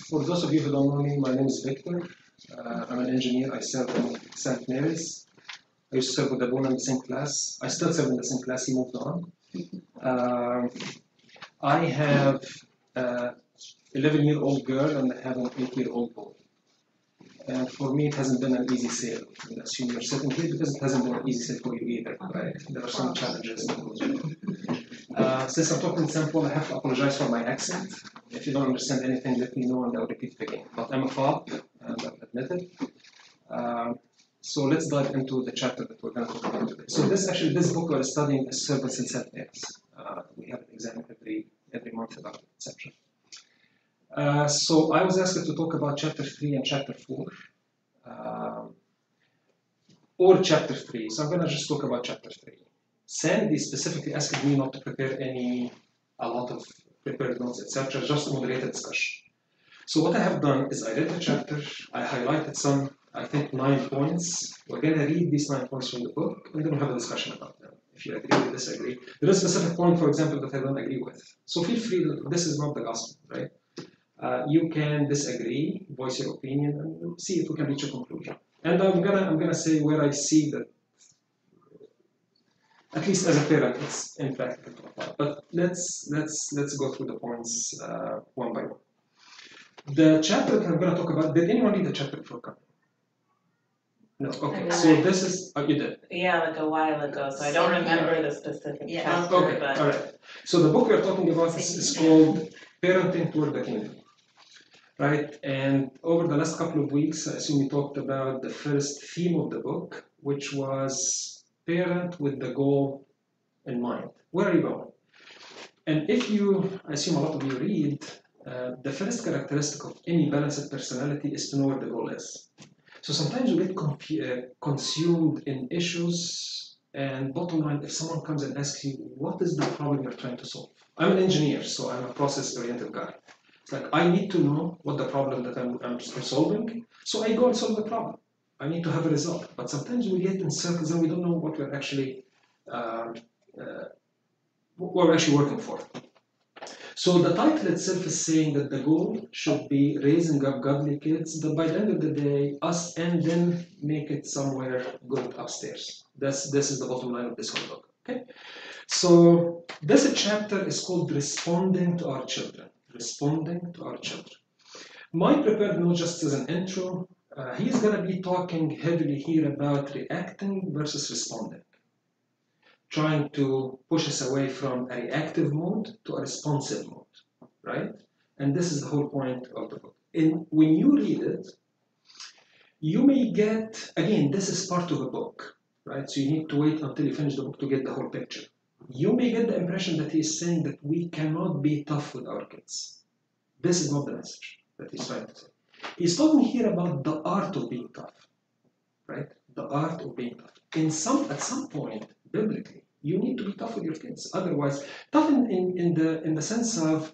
For those of you who don't know me, my name is Victor. I'm an engineer. I serve in St. Mary's. I used to serve with Abuna in the same class. I still serve in the same class. He moved on. I have an 11-year-old girl and I have an 8-year-old boy. And for me, it hasn't been an easy sale. I assume you're sitting here because it hasn't been an easy sale for you either, right? There are some challenges. Since I'm talking in sample, I have to apologize for my accent. If you don't understand anything, let me know and I'll repeat it again. But I'm a FOB, and I'll admit it. So let's dive into the chapter that we're going to talk about today. So this book we're studying is servants and self-airs. We have an exam every month about it, etc. So I was asked to talk about chapter 3 and chapter 4, or chapter 3. So I'm going to just talk about chapter 3. Sandy specifically asked me not to prepare a lot of prepared notes, etc., just to moderate the discussion. So what I have done is I read the chapter, I highlighted some, I think 9 points. We're going to read these 9 points from the book, and then we'll have a discussion about them. If you agree or disagree. There is a specific point, for example, that I don't agree with. So feel free, this is not the gospel, right? You can disagree, voice your opinion, and see if we can reach a conclusion. And I'm gonna say where I see that, at least as a parent, it's impractical to apply. But let's go through the points one by one. The chapter that I'm going to talk about. Did anyone read the chapter before coming? No. Okay. So this is you did. Yeah, like a while ago. So I don't remember the specific chapter. Okay. But all right. So the book we're talking about is called "Parenting Toward the Kingdom." Right, and over the last couple of weeks, I assume we talked about the first theme of the book, which was parent with the goal in mind. Where are you going? And if you, I assume a lot of you read, the first characteristic of any balanced personality is to know where the goal is. So sometimes you get consumed in issues, and bottom line, if someone comes and asks you, what is the problem you're trying to solve? I'm an engineer, so I'm a process-oriented guy. It's like, I need to know what the problem that I'm solving, so I go and solve the problem. I need to have a result. But sometimes we get in circles and we don't know what we're actually working for. So the title itself is saying that the goal should be raising up godly kids, that by the end of the day, us and them make it somewhere good upstairs. This is the bottom line of this whole book. Okay? So this chapter is called Responding to Our Children. Responding to our children. My prepared note, just as an intro, he's going to be talking heavily here about reacting versus responding. Trying to push us away from a reactive mode to a responsive mode, right? And this is the whole point of the book. And when you read it, you may get, again, this is part of a book, right? So you need to wait until you finish the book to get the whole picture. You may get the impression that he's saying that we cannot be tough with our kids. This is not the message that he's trying to say. He's talking here about the art of being tough, right? The art of being tough. At some point, biblically, you need to be tough with your kids. Otherwise, tough in the sense of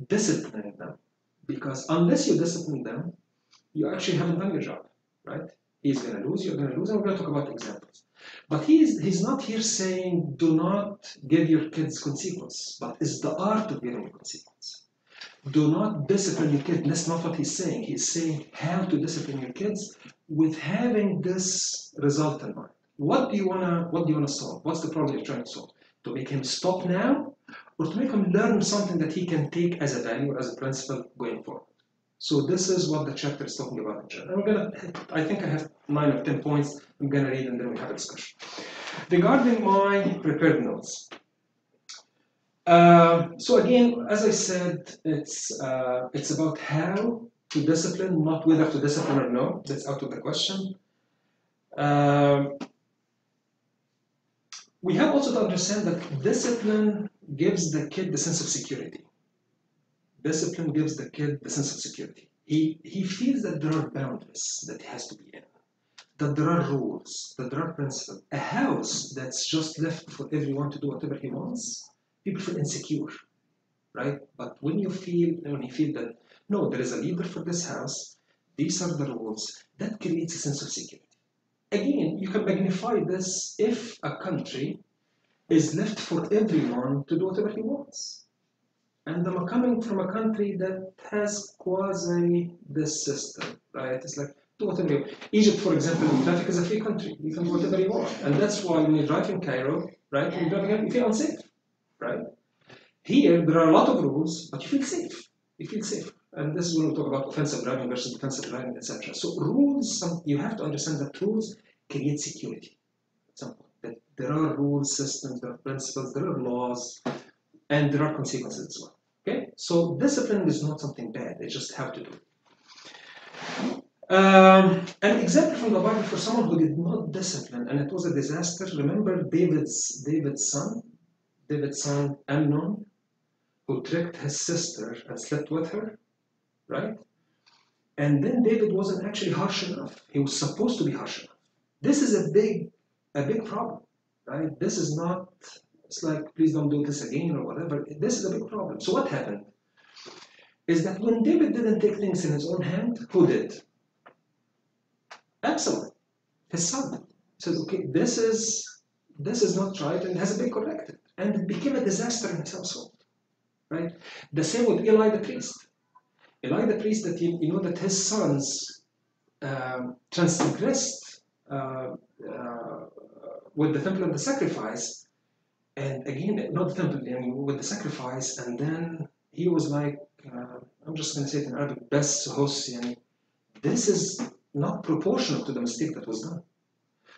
disciplining them, because unless you discipline them, you actually haven't done your job, right? He's going to lose, you're going to lose, and we're going to talk about examples. But he's not here saying do not give your kids consequence, but it's the art of giving a consequence. Do not discipline your kids. That's not what he's saying. He's saying how to discipline your kids with having this result in mind. What do you wanna solve? What's the problem you're trying to solve? To make him stop now, or to make him learn something that he can take as a value or as a principle going forward? So this is what the chapter is talking about. And I think I have 9 or 10 points I'm going to read and then we have a discussion. Regarding my prepared notes. So again, as I said, it's about how to discipline, not whether to discipline or no. That's out of the question. We have also to understand that discipline gives the kid the sense of security. Discipline gives the kid the sense of security. He feels that there are boundaries that he has to be in, that there are rules, that there are principles. A house that's just left for everyone to do whatever he wants, people feel insecure, right? But when you feel that, no, there is a leader for this house, these are the rules, that creates a sense of security. Again, you can magnify this if a country is left for everyone to do whatever he wants. and I'm coming from a country that has quasi this system, right? It's like, do whatever you want. Egypt, for example, traffic is a free country. You can do whatever you want. And that's why when you drive in Cairo, right, when you're driving, you feel unsafe, right? Here, there are a lot of rules, but you feel safe. You feel safe. And this is when we talk about offensive driving versus defensive driving, etc. So rules, you have to understand that rules create security at some point. That there are rules, systems, there are principles, there are laws, and there are consequences as well. Okay? So discipline is not something bad, it's just how to do it. An example from the Bible for someone who did not discipline and it was a disaster. Remember David's son Amnon, who tricked his sister and slept with her, right? And then David wasn't actually harsh enough. He was supposed to be harsh enough. This is a big problem, right? This is not, it's like, please don't do this again or whatever. This is a big problem. So what happened is that when David didn't take things in his own hand, who did? Absalom, his son. He says, okay, this is not right, and has a big corrective. And it became a disaster in his household. Right? The same with Eli the priest. Eli the priest, that you know that his sons transgressed with the temple and the sacrifice, and again, not the temple, I mean, with the sacrifice, and then he was like, I'm just going to say it in Arabic, best host, this is not proportional to the mistake that was done.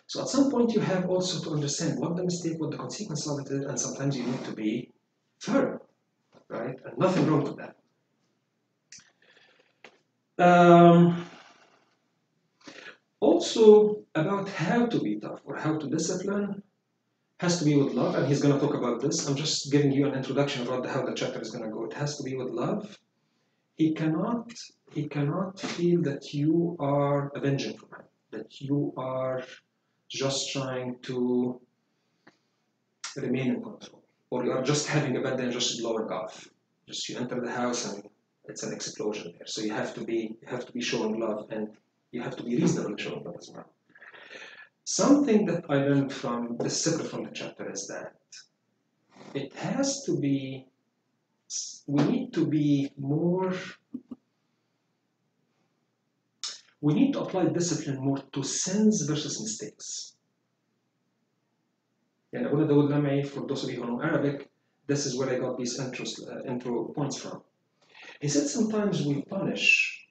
So at some point you have also to understand what the mistake, what the consequence of it is, and sometimes you need to be firm. Right? And nothing wrong with that. Also, about how to be tough or how to discipline has to be with love, and he's going to talk about this. I'm just giving you an introduction about how the chapter is going to go. It has to be with love. He cannot feel that you are avenging from him, that you are just trying to remain in control, or you are just having a bad day and just blowing off. Just you enter the house and it's an explosion there. So you have to be showing love, and you have to be reasonable showing love as well. Something that I learned from this separate from the chapter is that it has to be, we need to apply discipline more to sins versus mistakes. يعني أقول داود لمعي, for those of you who know Arabic, this is where I got these intro points from. He said sometimes we punish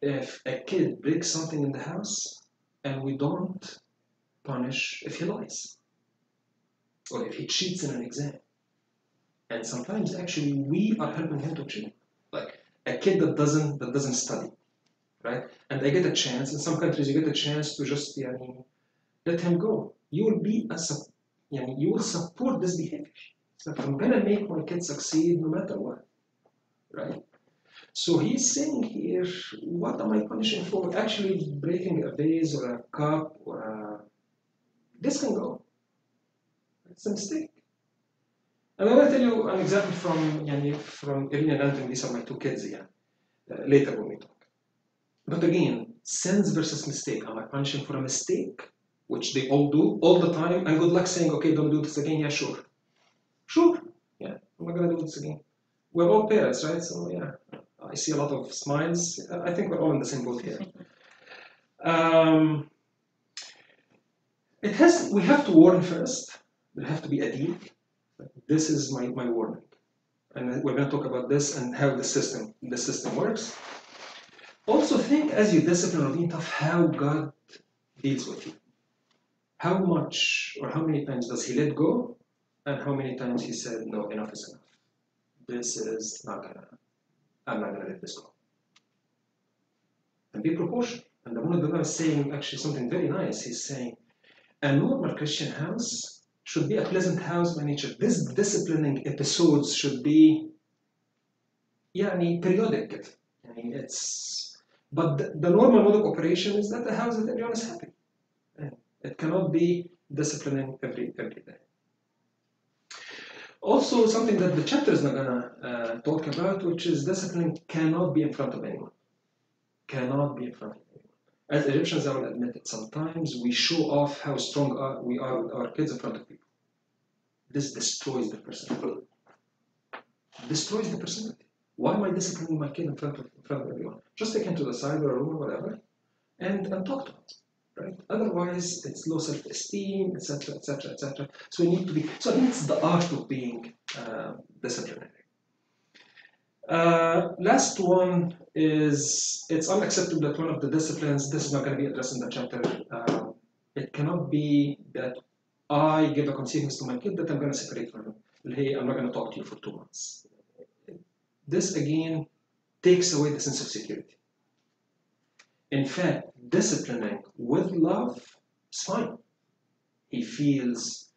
if a kid breaks something in the house, and we don't punish if he lies, or if he cheats in an exam. And sometimes actually we are helping him to cheat. Like a kid that doesn't study, right? And they get a chance, in some countries you get a chance to just let him go. You will be you will support this behavior. So I'm gonna make my kid succeed no matter what, right? So he's saying here, what am I punishing for? Actually breaking a vase or a cup or this can go. It's a mistake. And I will tell you an example from Irene and Anthony. These are my two kids again. Later when we talk. But again, sins versus mistake. Am I punishing for a mistake, which they all do all the time, and good luck saying, okay, don't do this again? Yeah, sure. Sure. Yeah, I'm not gonna do this again. We're all parents, right? So yeah, I see a lot of smiles. I think we're all in the same boat here. We have to warn first. There have to be a deal. This is my warning. And we're going to talk about this and how the system works. Also think as you discipline or being tough, how God deals with you. How much or how many times does he let go, and how many times he said, no, enough is enough. I'm not gonna let this go. And be proportional. And the one is saying actually something very nice. He's saying, a normal Christian house should be a pleasant house by nature. These disciplining episodes should be periodic. But the normal mode of operation is that the house that everyone is happy. It cannot be disciplining every day. Also, something that the chapter is not gonna talk about, which is discipline cannot be in front of anyone. Cannot be in front of anyone. As Egyptians, I will admit it, sometimes we show off how strong we are with our kids in front of people. This destroys the person. destroys the personality. Why am I disciplining my kid in front of everyone? Just take him to the side or a room or whatever, and talk to him. Right? Otherwise, it's low self-esteem, etc., etc., etc. So we need to be. So I think it's the art of being disciplinary. Last one is it's unacceptable that one of the disciplines. This is not going to be addressed in the chapter. It cannot be that I give a consequence to my kid that I'm going to separate from him. Hey, I'm not going to talk to you for 2 months. This again takes away the sense of security. In fact, disciplining with love is fine. He feels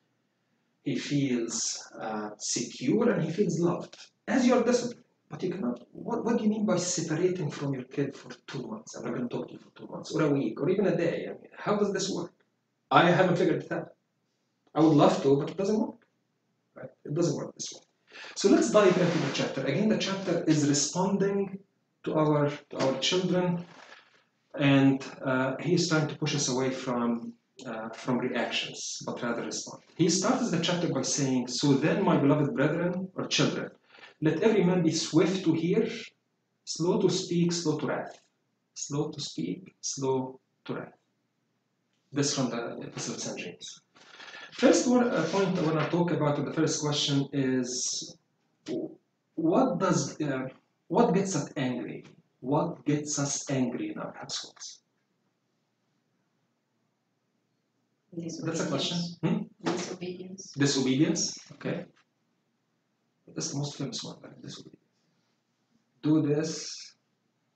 secure and he feels loved as you are disciplined. But you cannot. What do you mean by separating from your kid for 2 months? I'm not going to talk to you for 2 months, or a week, or even a day. I mean, how does this work? I haven't figured it out. I would love to, but it doesn't work. Right? It doesn't work this way. So let's dive into the chapter. Again, the chapter is responding to our children, and he's trying to push us away from reactions, but rather respond. He starts the chapter by saying, "So then, my beloved brethren or children, let every man be swift to hear, slow to speak, slow to wrath." Slow to speak, slow to wrath. This from the Epistle of St. James. First point I want to talk about in the first question is what gets us angry? What gets us angry in our households? That's a question. Disobedience. Disobedience. Okay. That's the most famous one. Like disobedience. Do this.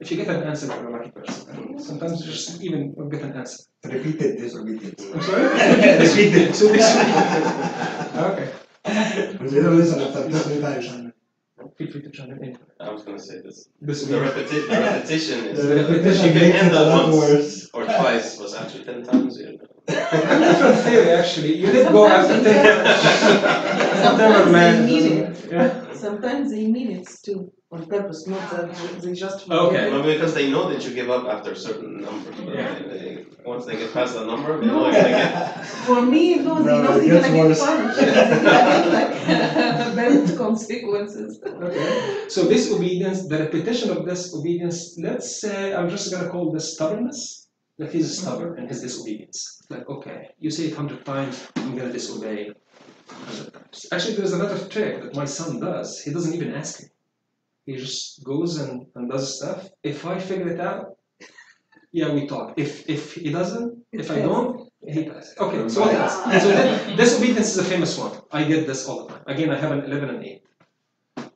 If you get an answer, you're a lucky person. Sometimes you just even don't get an answer. Repeated disobedience. I'm sorry? Repeated. So disobedience. Okay. Feel free to chime in. I was going to say this. The Disobedience. repetition is. The repetition you can makes it handle a lot once worse. or twice was actually 10 times. You know. Different theory, actually. You did go after 10 Sometimes man. they mean it. Yeah. Sometimes they mean it too, on purpose, not that they just Okay. Well, because they know that you give up after a certain number. Yeah. Once they get past the number, they know if they get. For me, no, they No, don't it even gets get worse. punished. They get like bad consequences. Okay. So disobedience, the repetition of disobedience, let's say I'm just going to call this stubbornness. That he's stubborn in his disobedience. Like, okay, you say it 100 times, I'm going to disobey 100 times. Actually, there's another trick that my son does. He doesn't even ask me. He just goes and does stuff. If I figure it out, yeah, we talk. If he doesn't, if I don't, he does. Okay, so what else? So disobedience is a famous one. I get this all the time. Again, I have an 11 and 8.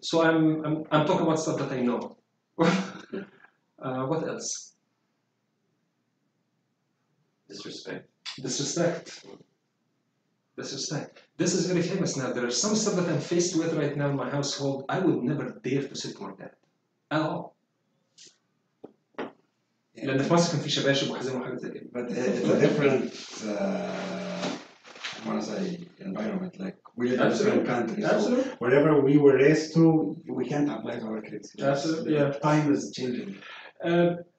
So I'm talking about stuff that I know. What else? Disrespect. Disrespect. This is very famous now. There are some stuff that I'm faced with right now in my household. I would never dare to sit my dad at all. لأن في مصر كان في شباشب وحزام وحاجات زي كده. But it's a different, I want to say, environment. Like we live in different countries. Absolutely. So wherever we were raised to, we can't apply to our kids. Absolutely. Yeah. Time is changing.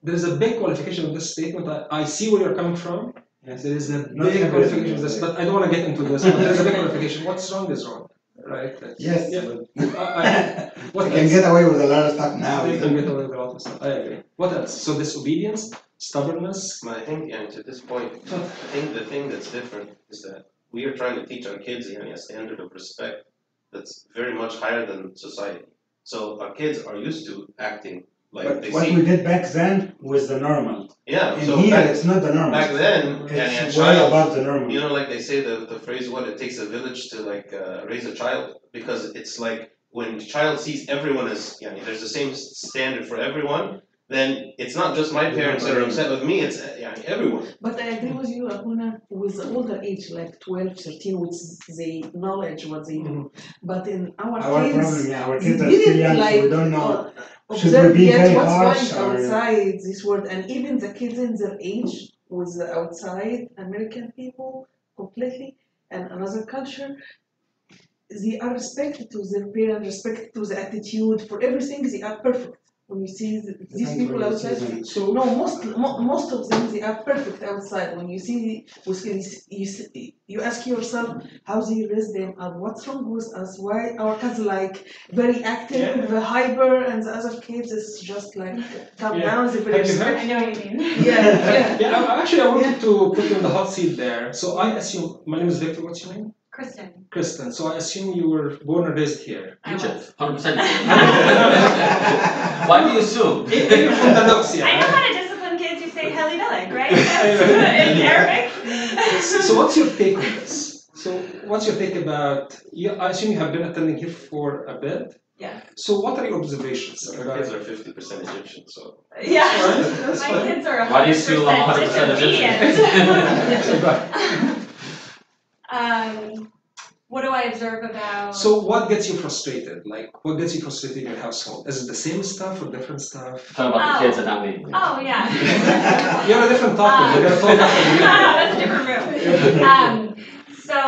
There is a big qualification of this statement. I see where you're coming from. Yes. There is a Not big everything qualification of is this, right. but I don't want to get into this. But there's a big qualification. What's wrong is wrong, right? Yes. Yeah. What they can get away with a lot of stuff now. They can get away with a lot of stuff. I agree. What else? So disobedience, stubbornness. But I think, to this point, I think the thing that's different is that we are trying to teach our kids a standard of respect that's very much higher than society. So our kids are used to acting like But they what see. we did back then was the normal. Yeah. And So here it's not the normal. back then, It's a way child, above the normal. you know, like they say the phrase, what it takes a village to raise a child, because it's like when the child sees everyone as, there's the same standard for everyone, then it's not just my parents that are upset with me, it's everyone. But I agree with you, Abuna, with the older age, like 12, 13, which they knowledge what they do. But in our kids, problem, our they kids are still didn't young, like so we don't know. Should observe we be yet very what's harsh going or- outside this world. And even the kids in their age, with the outside American people completely, and another culture, they are respected to their parents, respected to the attitude, for everything they are perfect. When you see these people outside, So no, most of them they are perfect outside. When you see you ask yourself how they raise them up. What's wrong with us? Why our kids like very active, hyper, and the other kids is just like calm Yeah. down. They're very Have you heard? I know what you mean. Yeah. Actually, I wanted to put you in the hot seat there. So I assume, my name is Victor, what's your name? Kristen, Kristen. So I assume you were born and raised here. I was. 100%. Why do you assume? You're from the Lux, I know yeah. how to discipline kids. You say Heli Delik, right? In Arabic. So what's your take on this? So what's your take about, I assume you have been attending here for a bit. Yeah. So what are your observations? Our kids are 50% Egyptian, so. Yeah. That's My fine. kids are 100% Why do you assume I'm 100% What do I observe about? So what gets you frustrated? Like, what gets you frustrated in your household? Is it the same stuff or different stuff? Talking about the kids and not me. Oh yeah. You're a different topic. We're gonna talk after the No, meeting. that's a different room. So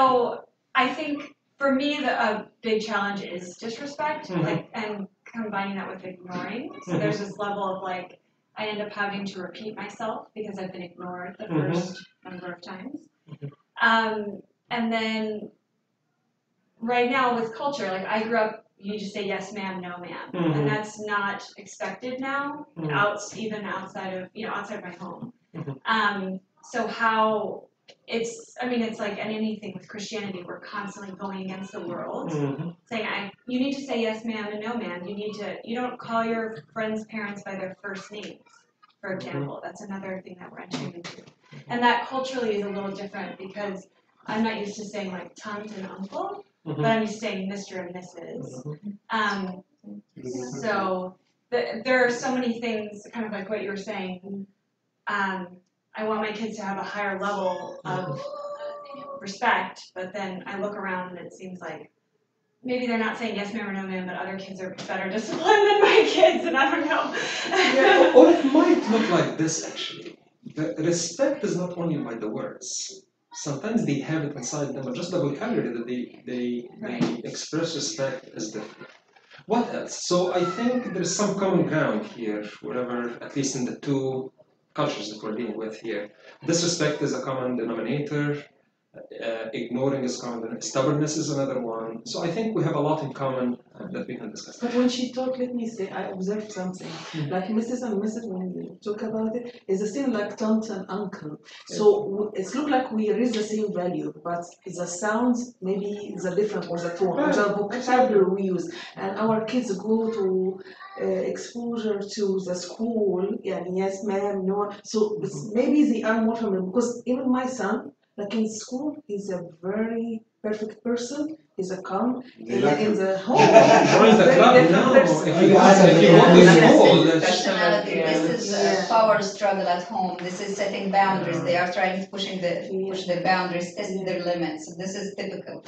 I think for me a big challenge is disrespect, like, and combining that with ignoring. So there's this level of like I end up having to repeat myself because I've been ignored the first number of times. And then right now with culture, like I grew up, you just say yes ma'am, no ma'am, and that's not expected now, even outside of outside my home. So how it's like in anything with Christianity, we're constantly going against the world, saying you need to say yes ma'am and no ma'am. You don't call your friends' parents by their first names, for example. That's another thing that we're entering into, and that culturally is a little different because I'm not used to saying like tant and uncle, but I'm used to saying Mr. and Mrs. So there are so many things, kind of like what you were saying. I want my kids to have a higher level of respect, but then I look around and it seems like maybe they're not saying yes ma'am or no ma'am, but other kids are better disciplined than my kids, and I don't know. Or it might look like this actually. The respect is not only by the words. Sometimes they have it inside them, but just the vocabulary that they express respect is different. What else? So I think there's some common ground here, wherever, at least in the two cultures that we're dealing with here. Disrespect is a common denominator, ignoring is common, stubbornness is another one. So I think we have a lot in common that we can discuss. But when she talked, let me say, I observed something. Like Mrs. and Mrs. when we talk about it, it's the same like aunt and uncle. So it's look like we raise the same value, but the sounds maybe is a different, or the tone, or the vocabulary we use. And our kids go to exposure to the school, yes ma'am, no. So maybe they are more familiar, because even my son, like in school, he's a very perfect person. He's a calm. In the home, Join the club now. If you go to school, Personality. This is a power struggle at home. This is setting boundaries. They are trying to push their boundaries, test their limits. This is typical.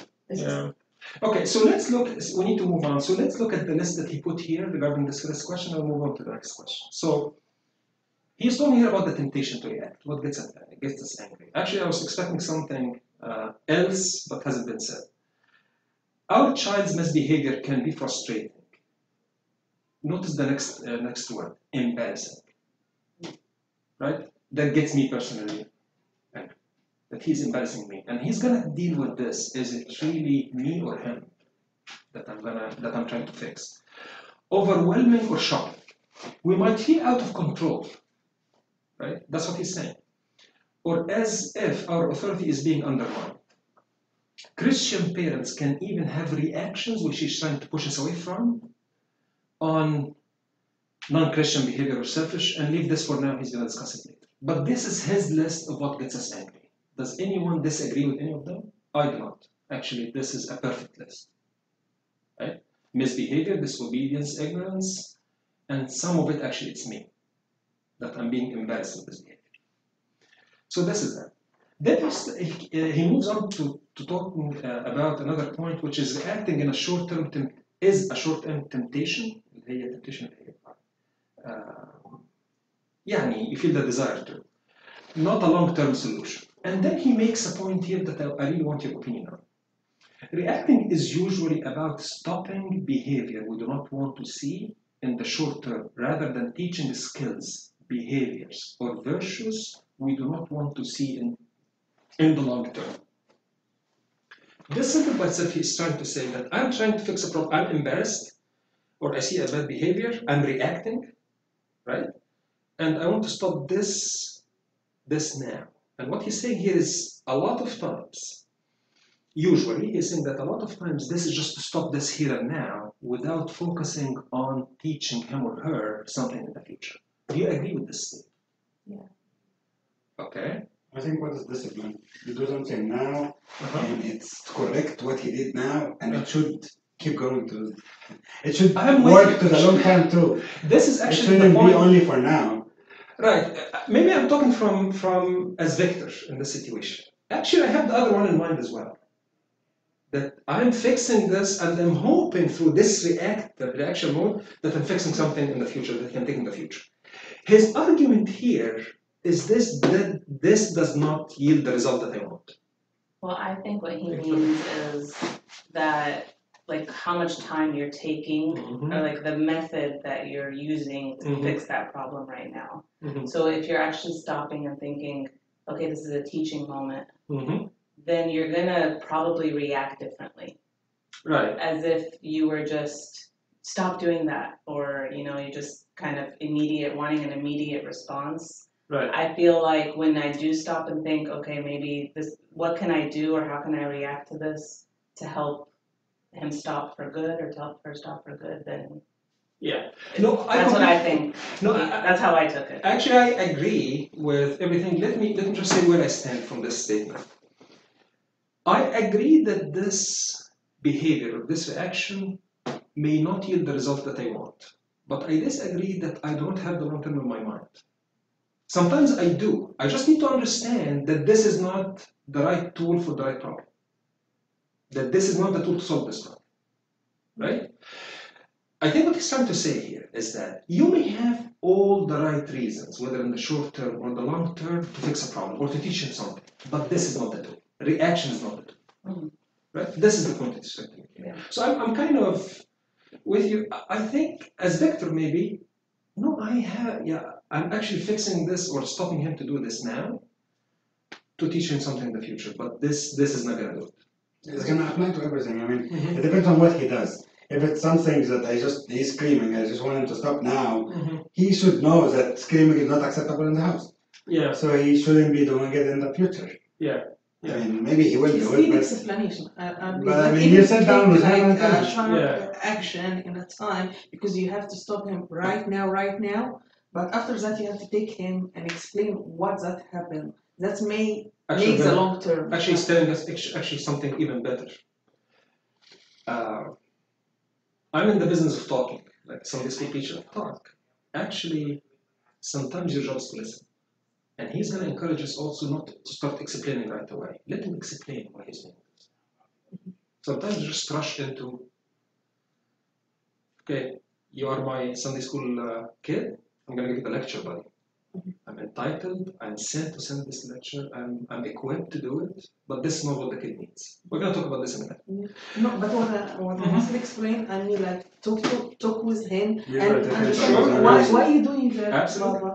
Okay, so let's look. We need to move on. So let's look at the list that he put here regarding this first question. I'll move on to the next question. So he's talking here about the temptation to react. What gets us angry? Actually, I was expecting something else, but hasn't been said. Our child's misbehavior can be frustrating. Notice the next word, embarrassing. Right? That gets me personally angry. That he's embarrassing me, and he's gonna deal with this. Is it really me or him that I'm trying to fix? Overwhelming or shocking? We might feel out of control. Right? That's what he's saying. Or as if our authority is being undermined. Christian parents can even have reactions which he's trying to push us away from on non-Christian behavior or selfish, and leave this for now, he's going to discuss it later. But this is his list of what gets us angry. Does anyone disagree with any of them? I do not. Actually, this is a perfect list. Right? Misbehavior, disobedience, ignorance, and some of it actually it's me. That I'm being embarrassed with this behavior. So this is that. Then he moves on to talking about another point, which is reacting in a short-term temptation. هي temptation يعني you feel the desire to, not a long-term solution. And then he makes a point here that I really want your opinion on. Reacting is usually about stopping behavior we do not want to see in the short term, rather than teaching skills, behaviors, or virtues we do not want to see in the long term. This sentence by itself is trying to say that I'm trying to fix a problem, I'm embarrassed, or I see a bad behavior, I'm reacting, right? And I want to stop this now. And what he's saying here is a lot of times, usually he's saying that a lot of times this is just to stop this here and now without focusing on teaching him or her something in the future. Do you agree with this statement? Yeah. Okay. I think what is discipline? You do something now, and it's correct what he did now, and it should keep going to. It should work to the long term too. This is It actually shouldn't the point. be only for now. Right. Maybe I'm talking from as Victor in this situation. Actually, I have the other one in mind as well. That I'm fixing this, and I'm hoping through this reaction mode that I'm fixing something in the future that can take in the future. His argument here is that this does not yield the result that I want. Well, I think what he means is that, like, how much time you're taking, or like the method that you're using to fix that problem right now. So if you're actually stopping and thinking, okay, this is a teaching moment, then you're gonna probably react differently. Right. As if you were just stop doing that, or you just kind of wanting an immediate response. Right. I feel like when I do stop and think, okay, maybe this, what can I do, or how can I react to this to help him stop for good, or to help her stop for good, then No, that's what I think. No, That's how I took it. Actually, I agree with everything. Let me just say where I stand from this statement. I agree that this behavior or this reaction may not yield the result that I want, but I disagree that I don't have the long term in my mind. Sometimes I do. I just need to understand that this is not the right tool for the right problem. That this is not the tool to solve this problem. Right? I think what he's trying to say here is that you may have all the right reasons, whether in the short term or the long term, to fix a problem or to teach him something, but this is not the tool. Reaction is not the tool. Right? This is the point that he's trying to make here. So I'm kind of with you. I think as Victor maybe, no, I'm actually fixing this or stopping him to do this now to teach him something in the future, but this is not gonna do it. It's gonna apply to everything. I mean, it depends on what he does. If it's something that he's screaming, I just want him to stop now, he should know that screaming is not acceptable in the house. Yeah. So he shouldn't be doing it in the future. Yeah. I mean, maybe he will It's do need it, explanation. but I mean, you sit down with him and tell him. sharp action in a time, because you have to stop him right now. But after that, you have to take him and explain what that happened. That makes a long term. Actually, he's telling us actually something even better. I'm in the business of talking, like Sunday school teacher of talk. Actually, sometimes your job is to listen. And he's going to encourage us also not to start explaining right away. Let him explain why he's doing this. Sometimes you just rush into, okay, you are my Sunday school kid, I'm going to give you the lecture, buddy. I'm entitled, I'm sent to send this lecture, I'm equipped to do it, but this is not what the kid needs. We're going to talk about this in a minute. No, but what I must explain, I mean, like, talk with him Yeah, and sure. understand why are you doing that? Absolutely.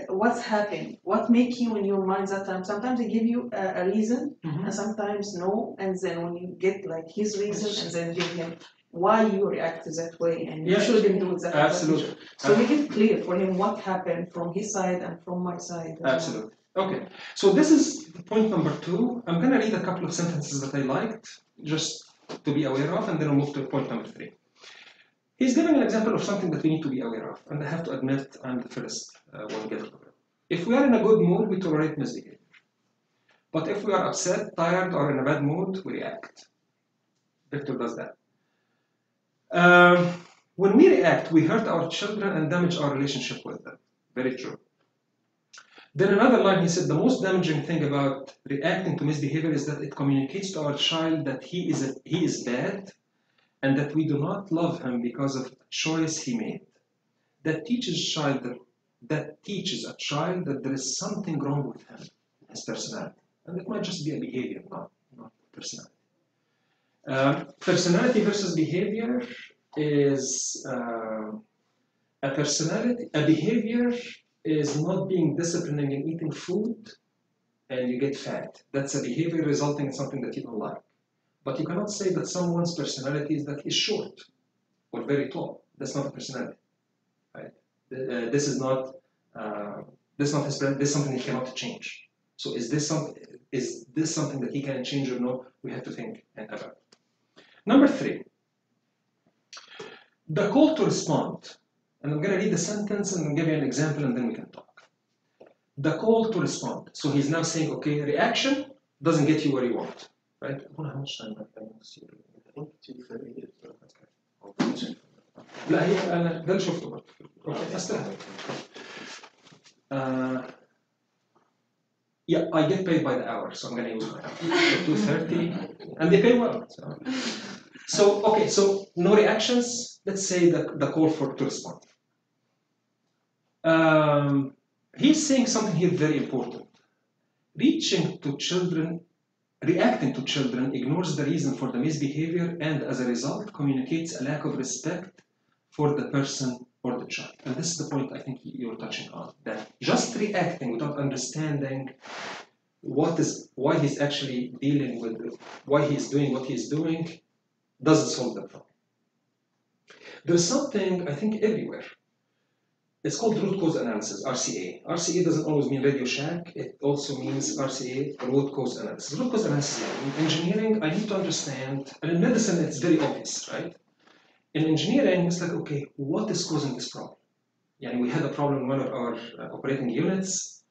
What's happened? What make you in your mind that time? Sometimes they give you a reason, and sometimes no, and then when you get like his reason, and then give him why you react that way, and you shouldn't do that. Absolutely. So make it clear for him what happened from his side and from my side. Absolutely. Okay, so this is point number 2. I'm going to read a couple of sentences that I liked, just to be aware of, and then I'll move to point number 3. He's giving an example of something that we need to be aware of, and I have to admit I'm the first one guilty of it. If we are in a good mood, we tolerate misbehavior. But if we are upset, tired, or in a bad mood, we react. Victor does that. When we react, we hurt our children and damage our relationship with them. Very true. Then another line, he said, the most damaging thing about reacting to misbehavior is that it communicates to our child that he is bad, and that we do not love him because of a choice he made. That teaches a child that there is something wrong with him, his personality. And it might just be a behavior, not personality. Personality versus behavior, is a personality, a behavior is not being disciplining in eating food and you get fat. That's a behavior resulting in something that you don't like. But you cannot say that someone's personality is that he's short or very tall. That's not a personality, right? This is not his personality. This is something he cannot change. So is this something that he can change or no? We have to think about. Number 3, the call to respond. And I'm going to read the sentence and I'll give you an example and then we can talk. The call to respond. So he's now saying, okay, reaction doesn't get you where you want, right? How much time have I see? لا هي أنا ده اللي شفته برضه. Okay, أستاهل. Yeah, I get paid by the hour, so I'm going to use my hour. 2:30, and they pay well. So okay, so no reactions. Let's say the call to respond. He's saying something here very important. Reacting to children ignores the reason for the misbehavior and as a result communicates a lack of respect for the person or the child. And this is the point I think you're touching on, that just reacting without understanding why he's actually dealing with, why he's doing what he's doing, doesn't solve the problem. There's something, I think, everywhere. It's called root cause analysis, RCA. RCA doesn't always mean Radio Shack. It also means RCA, root cause analysis. Root cause analysis, in engineering, I need to understand, and in medicine, it's very obvious, right? In engineering, it's like, okay, what is causing this problem? Yeah, we had a problem in one of our operating units,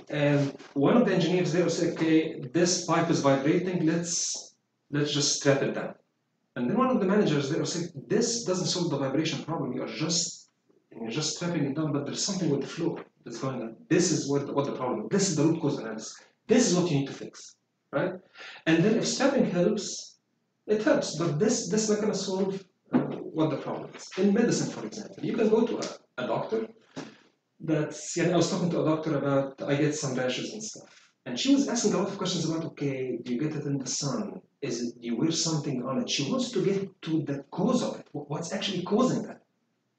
and one of the engineers there said, okay, this pipe is vibrating, let's just strap it down. And then one of the managers there said, this doesn't solve the vibration problem, you're just strapping it down, but there's something with the flow that's going on. This is what the problem is. This is the root cause analysis. This is what you need to fix, right? And then if strapping helps, it helps, but this is not going to solve what the problem is. In medicine, for example, you can go to a doctor. I was talking to a doctor about, I get some rashes and stuff. And she was asking a lot of questions about, okay, do you get it in the sun? Do you wear something on it? She wants to get to the cause of it. What's actually causing that,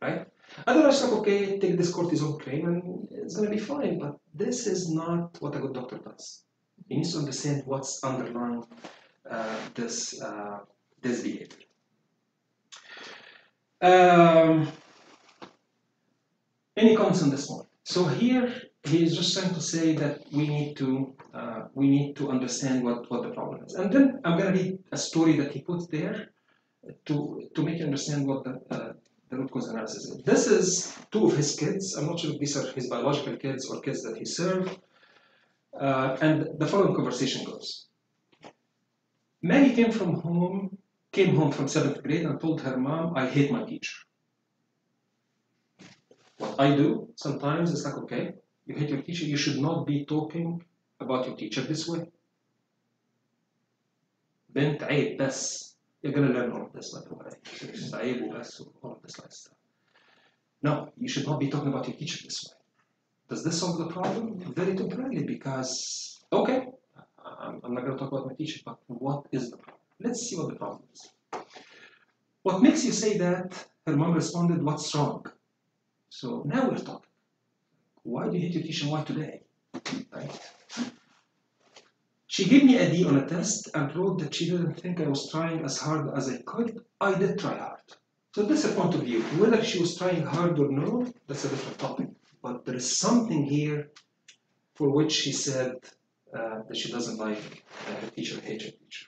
right? Otherwise, like, okay, take this cortisone cream and it's going to be fine. But this is not what a good doctor does. He needs to understand what's underlying this behavior. Any comments on this one? So here he is just trying to say that we need to understand what the problem is. And then I'm going to read a story that he put there to make you understand what the root cause analysis is. This is 2 of his kids. I'm not sure if these are his biological kids or kids that he served. And the following conversation goes. Maggie came home from 7th grade and told her mom, I hate my teacher. What I do sometimes is like, okay, you hate your teacher, you should not be talking about your teacher this way. بنت عيب بس. You're going to learn all of this, by the way. عيب وبس, all of this lifestyle. No, you should not be talking about your teacher this way. Does this solve the problem? Very temporarily, because, okay, I'm not going to talk about my teacher, but what is the problem? Let's see what the problem is. What makes you say that? Her mom responded, what's wrong? So now we're talking. Why do you hate your teacher? Why today? Right? She gave me a D on a test and wrote that she didn't think I was trying as hard as I could. I did try hard. So that's a point of view. Whether she was trying hard or no, that's a different topic. But there is something here for which she said that she doesn't like her teacher, hates her teacher.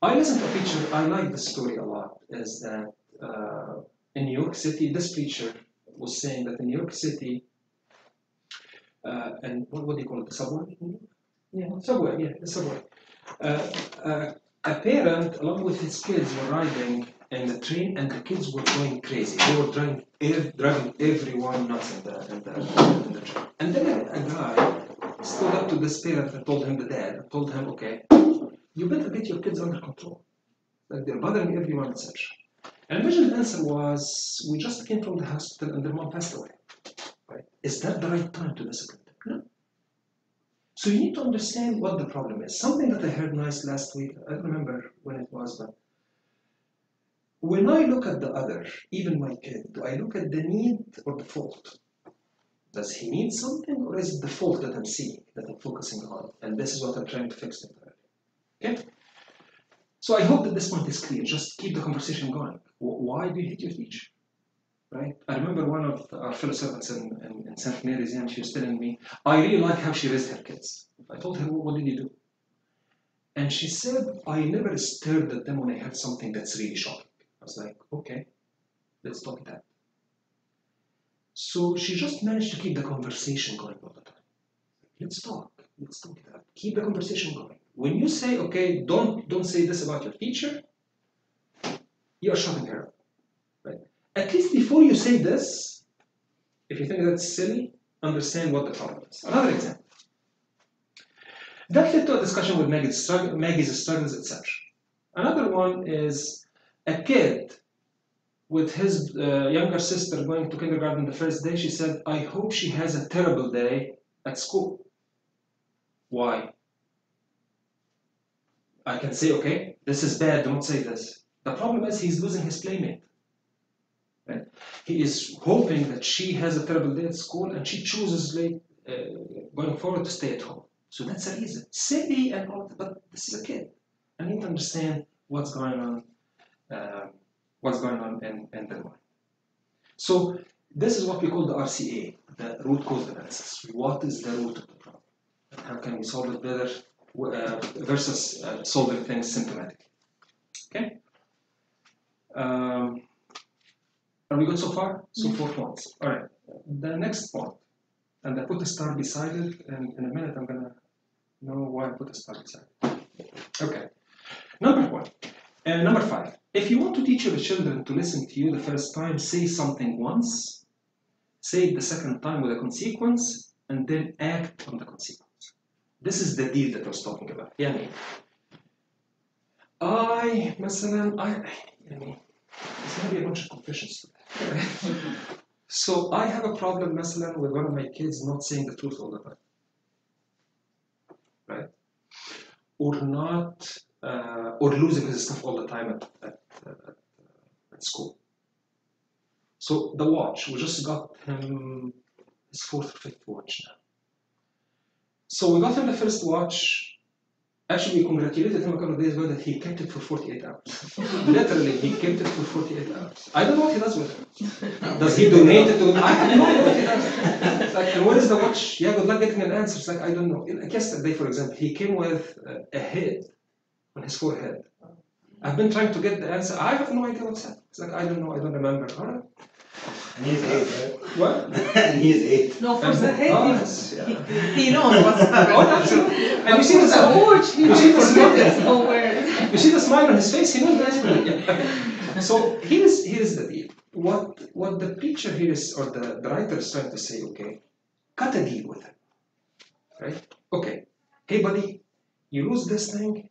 I listened to a preacher, I like this story a lot, is that in New York City, this preacher was saying that in New York City, and what do you call it, the subway? Yeah, subway, yeah, the subway. A parent, along with his kids, were riding in the train and the kids were going crazy. They were driving everyone nuts in the train. And then a guy stood up to this parent and told him, the dad, told him, okay, you better get your kids under control. Like they're bothering everyone, etc. And imagine the answer was, we just came from the hospital and their mom passed away. Right? Is that the right time to discipline them? No. So you need to understand what the problem is. Something that I heard nice last week, I don't remember when it was, but when I look at the other, even my kid, do I look at the need or the fault? Does he need something, or is it the fault that I'm seeing, that I'm focusing on? And this is what I'm trying to fix temporarily. Okay? So I hope that this point is clear. Just keep the conversation going. Why do you hate your teacher? Right? I remember one of our fellow servants in St. Mary's, and she was telling me, I really like how she raised her kids. I told her, what did you do? And she said, I never stared at them when I heard something that's really shocking. I was like, okay, let's talk that. So she just managed to keep the conversation going all the time. Let's talk that. Keep the conversation going. When you say, okay, don't say this about your teacher, you're shutting her up, right? At least before you say this, if you think that's silly, understand what the problem is. Another example. That led to a discussion with Maggie's struggles, etc. Another one is a kid with his younger sister going to kindergarten the first day. She said, I hope she has a terrible day at school. Why? I can say, okay, this is bad, don't say this. The problem is he's losing his playmate. Right? He is hoping that she has a terrible day at school and she chooses going forward to stay at home. So that's a reason. Silly and all, but this is a kid. I need to understand what's going on in their mind. So this is what we call the RCA, the root cause analysis. What is the root of the problem? And how can we solve it better versus solving things symptomatically? Okay? Are we good so far? So 4 points. All right. The next point, and I put a star beside it, and in a minute I'm going to know why I put a star beside it. Okay. Number 5. If you want to teach your children to listen to you the first time, say something once, say it the second time with a consequence, and then act on the consequence. This is the deal that I was talking about. يعني it's going to be a bunch of confessions today. So I have a problem, مثلا, with one of my kids not saying the truth all the time. Right? Or losing his stuff all the time at school. So the watch, we just got him his 4th or 5th watch now. So we got him the first watch. Actually, we congratulated him a couple of days ago that he kept it for 48 hours. Literally, he kept it for 48 hours. I don't know what he does with it. Does he donate it to I have no idea what he does. It's like, and where is the watch? Yeah, good luck getting an answer. It's like, I don't know. Like yesterday, for example, he came with a head on his forehead. I've been trying to get the answer. I have no idea what's happening. It's like, I don't know, I don't remember. All right. And he's 8, right? What? And he's 8. No, for the head, yeah. he knows what's happening. Oh, absolutely. And you see the watch, you see the smile. You see the smile on his face. He knows the answer. Yeah. So here's the deal. What the preacher here is, or the writer is trying to say. Okay, cut a deal with him. Right? Okay. Hey, buddy, you lose this thing.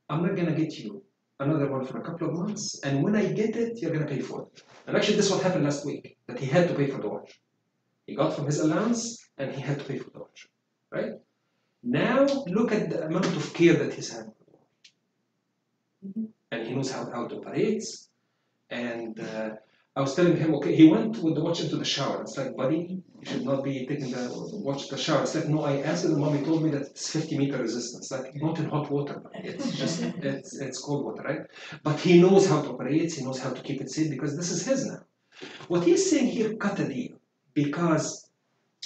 I'm not gonna get you another one for a couple of months, and when I get it, you're gonna pay for it. And actually, this is what happened last week, that he had to pay for the watch. He got from his allowance, and he had to pay for the watch, right? Now, look at the amount of care that he's having for the watch. And he knows how it operates, and I was telling him, okay, he went with the watch into the shower. It's like, buddy, you should not be taking the watch to the shower. It's like, no, I asked him, mommy told me that it's 50-meter resistance. Like, not in hot water, it's just, it's cold water, right? But he knows how it operates, he knows how to keep it safe, because this is his now. What he's saying here, cut a deal. Because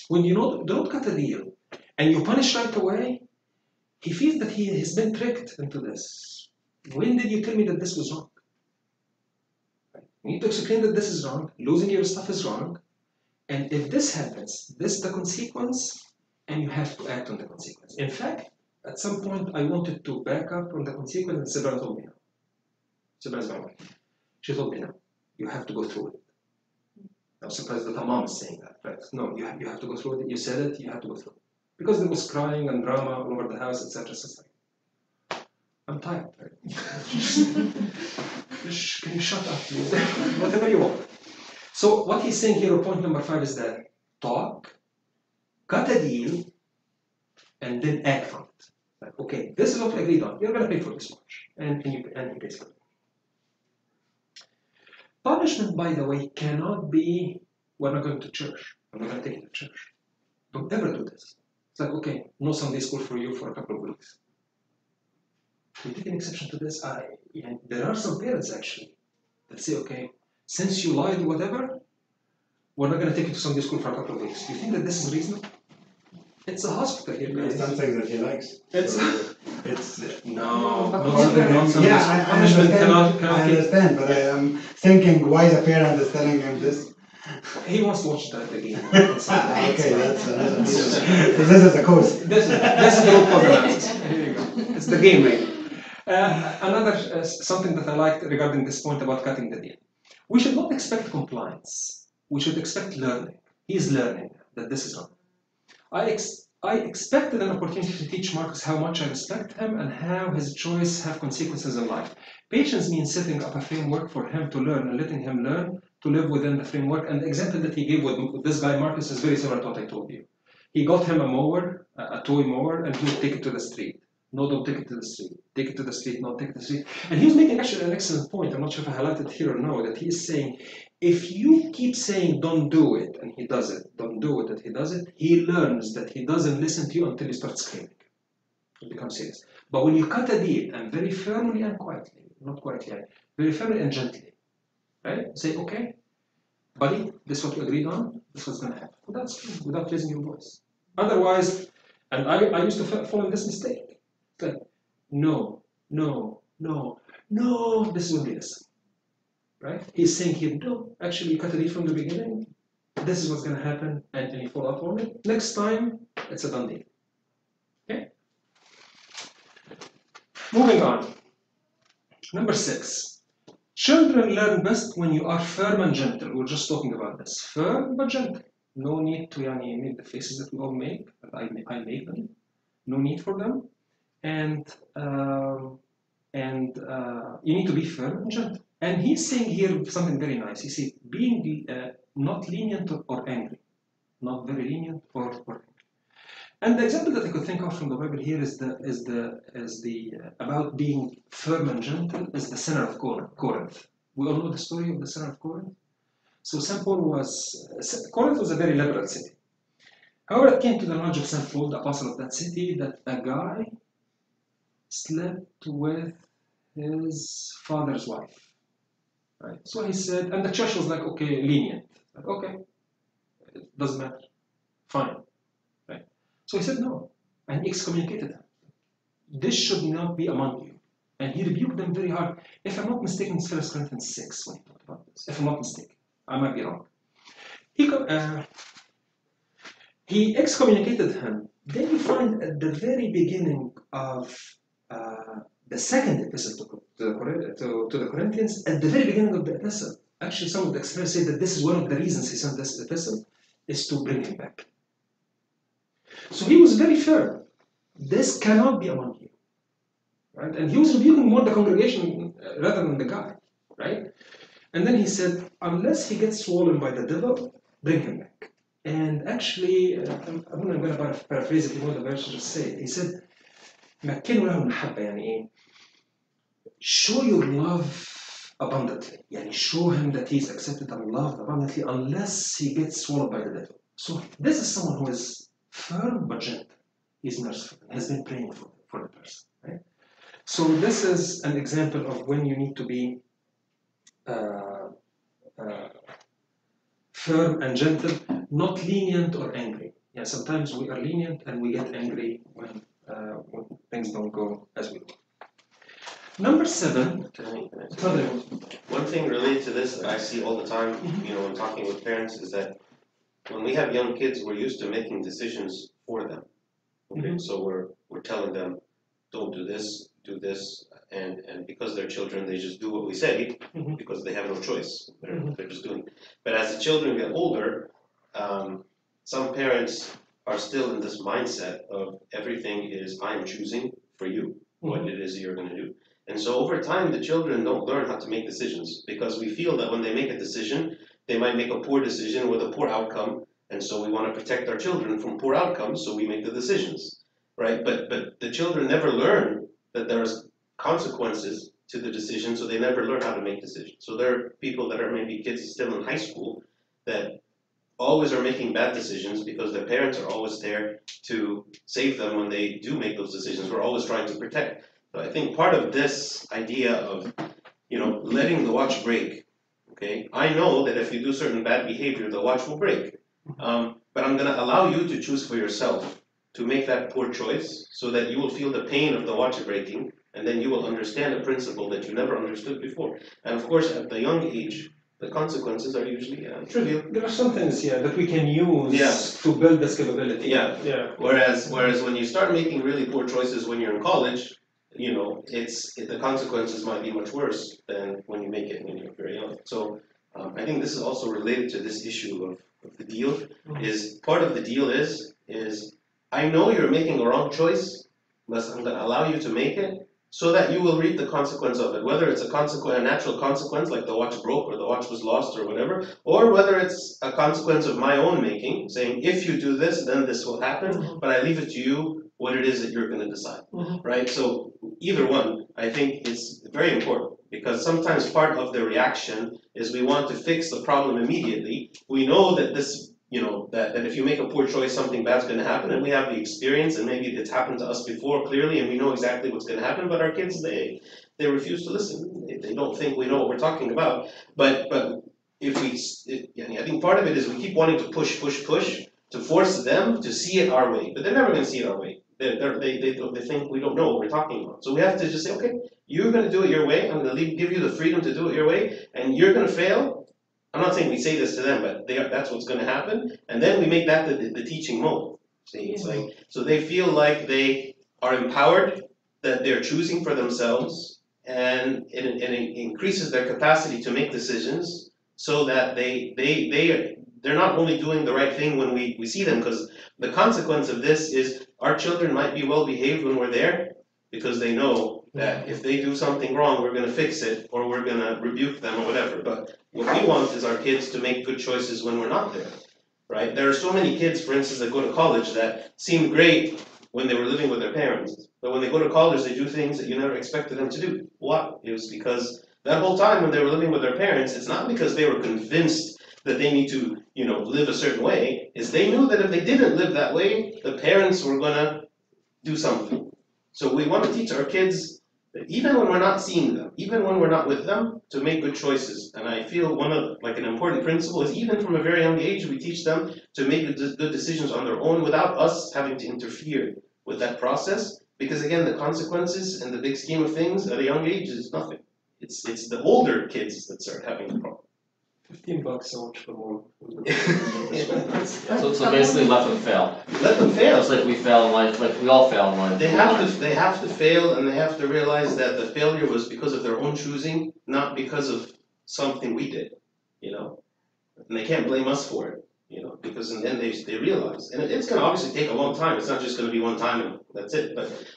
when you don't cut a deal, and you punish right away, he feels that he has been tricked into this. When did you tell me that this was wrong? You need to explain that this is wrong, losing your stuff is wrong, and if this happens, this is the consequence, and you have to act on the consequence. In fact, at some point, I wanted to back up on the consequence, and Sabra told me no. Sabra is my wife. She told me no, you have to go through it. I'm surprised that a mom is saying that, right? No, you have to go through it, you said it, you have to go through it. Because there was crying and drama all over the house, etc. So I'm tired, right? Can you shut up, please? Whatever you want. So what he's saying here, point number 5, is that talk, cut a deal, and then act on it. Like, okay, this is what we agreed on. You're going to pay for this much, and he pays for it. Punishment, by the way, cannot be, we're not going to church. I'm not going to take you to church. Don't ever do this. It's like, okay, no Sunday school for you for a couple of weeks. We take an exception to this. There are some parents actually that say, okay, since you lied or whatever, we're not going to take you to Sunday school for a couple of weeks. Do you think that this is reasonable? It's a hospital here, guys. It's something that he likes. It's No, but Yeah, I understand, but I am thinking, why the parent is telling him this? He wants to watch that again. Okay, that's another reason. This is the cause. This is the root cause analysis. Here you go. It's the game, really. Another something that I liked regarding this point about cutting the deal. We should not expect compliance. We should expect learning. He's learning that this is wrong. I expected an opportunity to teach Marcus how much I respect him and how his choice have consequences in life. Patience means setting up a framework for him to learn and letting him learn to live within the framework. And the example that he gave with this guy Marcus is very similar to what I told you. He got him a mower, a toy mower, and he would take it to the street. No, don't take it to the street. Take it to the street, no, take it to the street. And he was making actually an excellent point. I'm not sure if I highlighted it here or no, that he's saying, if you keep saying don't do it, and he does it, don't do it, and he does it, he learns that he doesn't listen to you until you start screaming. It becomes serious. But when you cut a deal, and very firmly and quietly, not quietly, very firmly and gently, right? Say, okay, buddy, this is what we agreed on, this is what's going to happen. Without raising your voice. Otherwise, and I used to fall in this mistake. Like, no, this is what it is. Right? He's saying here, no, actually you cut a deal from the beginning, this is what's going to happen, and you follow up on it. Next time, it's a done deal. Okay? Moving on. Number 6. Children learn best when you are firm and gentle. We were just talking about this. Firm but gentle. No need to make the faces that we all make, that I make them. No need for them. And you need to be firm and gentle. And he's saying here something very nice. He said, being not lenient or angry. Not very lenient or angry. And the example that I could think of from the Bible here is about being firm and gentle is the sinner of Corinth. We all know the story of the sinner of Corinth. So Corinth was a very liberal city. However, it came to the knowledge of St. Paul, the apostle of that city, that a guy slept with his father's wife. Right? So he said, and the church was like, okay, lenient. Like, okay, it doesn't matter. Fine. Right? So he said no. And he excommunicated them. This should not be among you. And he rebuked them very hard. If I'm not mistaken, it's 1 Corinthians 6 when he talked about this. If I'm not mistaken. I might be wrong. He excommunicated him. Then you find at the very beginning of the second epistle to the Corinthians, at the very beginning of the epistle, actually some of the experts say that this is one of the reasons he sent this epistle, is to bring him back. So he was very firm. This cannot be among you. Right? And he was rebuking more the congregation rather than the guy. Right? And then he said, unless he gets swollen by the devil, bring him back. And actually, I'm going to paraphrase it, you know the verse just say it. He said, مكنوا له المحبة يعني إيه? Show your love abundantly. يعني show him that he's accepted and loved abundantly unless he gets swallowed by the devil. So this is someone who is firm but gentle. He's merciful and has been praying for the person. Right? So this is an example of when you need to be firm and gentle, not lenient or angry. Yeah, sometimes we are lenient and we get angry when things don't go as we want. Number 7. One thing related to this that I see all the time, when talking with parents, is that when we have young kids, we're used to making decisions for them. Okay, so we're telling them, don't do this, and because they're children, they just do what we say because they have no choice. They're just doing it. But as the children get older, some parents are still in this mindset of everything is I'm choosing for you what it is you're going to do. And so over time, the children don't learn how to make decisions because we feel that when they make a decision, they might make a poor decision with a poor outcome. And so we want to protect our children from poor outcomes, so we make the decisions, right? But the children never learn that there's consequences to the decision, so they never learn how to make decisions. So there are people that are maybe kids still in high school that always are making bad decisions because their parents are always there to save them when they do make those decisions. We're always trying to protect. So I think part of this idea of, letting the watch break, okay? I know that if you do certain bad behavior, the watch will break. But I'm gonna allow you to choose for yourself to make that poor choice so that you will feel the pain of the watch breaking, and then you will understand a principle that you never understood before. And of course, at the young age, the consequences are usually trivial. There are some things, that we can use Yeah. to build this capability. Yeah. Yeah. Whereas when you start making really poor choices when you're in college, the consequences might be much worse than when you make it when you're very young. So I think this is also related to this issue of the deal. Is part of the deal is I know you're making a wrong choice, but I'm going to allow you to make it so that you will reap the consequence of it. Whether it's a natural consequence like the watch broke or the watch was lost or whatever, or whether it's a consequence of my own making, saying if you do this, then this will happen. But I leave it to you what it is that you're going to decide, right? So either one, I think, is very important because sometimes part of the reaction is we want to fix the problem immediately. We know that this. That if you make a poor choice, something bad's going to happen, and we have the experience, and maybe it's happened to us before clearly, and we know exactly what's going to happen. But our kids, they refuse to listen. They don't think we know what we're talking about. But if I think part of it is we keep wanting to push to force them to see it our way, but they're never going to see it our way. They think we don't know what we're talking about. So we have to just say, okay, you're going to do it your way. I'm going to give you the freedom to do it your way, and you're going to fail. I'm not saying we say this to them, but that's what's going to happen. And then we make that the teaching mode. See, it's like, so they feel like they are empowered, that they're choosing for themselves, and it increases their capacity to make decisions so that they're not only doing the right thing when we see them, because the consequence of this is our children might be well behaved when we're there, because they know that if they do something wrong, we're going to fix it, or we're going to rebuke them, or whatever. But what we want is our kids to make good choices when we're not there, right? There are so many kids, for instance, that go to college that seem great when they were living with their parents. But when they go to college, they do things that you never expected them to do. What? It was because that whole time when they were living with their parents, it's not because they were convinced that they need to, live a certain way. It's they knew that if they didn't live that way, the parents were going to do something. So we want to teach our kids that even when we're not seeing them, even when we're not with them, to make good choices. And I feel an important principle is even from a very young age, we teach them to make good decisions on their own without us having to interfere with that process. Because again, the consequences in the big scheme of things at a young age is nothing. It's the older kids that start having the problem. $15 a watch per month. So basically let them fail. Let them fail. Just like we fail in life, like we all fail in life. They have to fail, and they have to realize that the failure was because of their own choosing, not because of something we did, And they can't blame us for it, because in the end they realize. And it's going to obviously take a long time. It's not just going to be one time and that's it.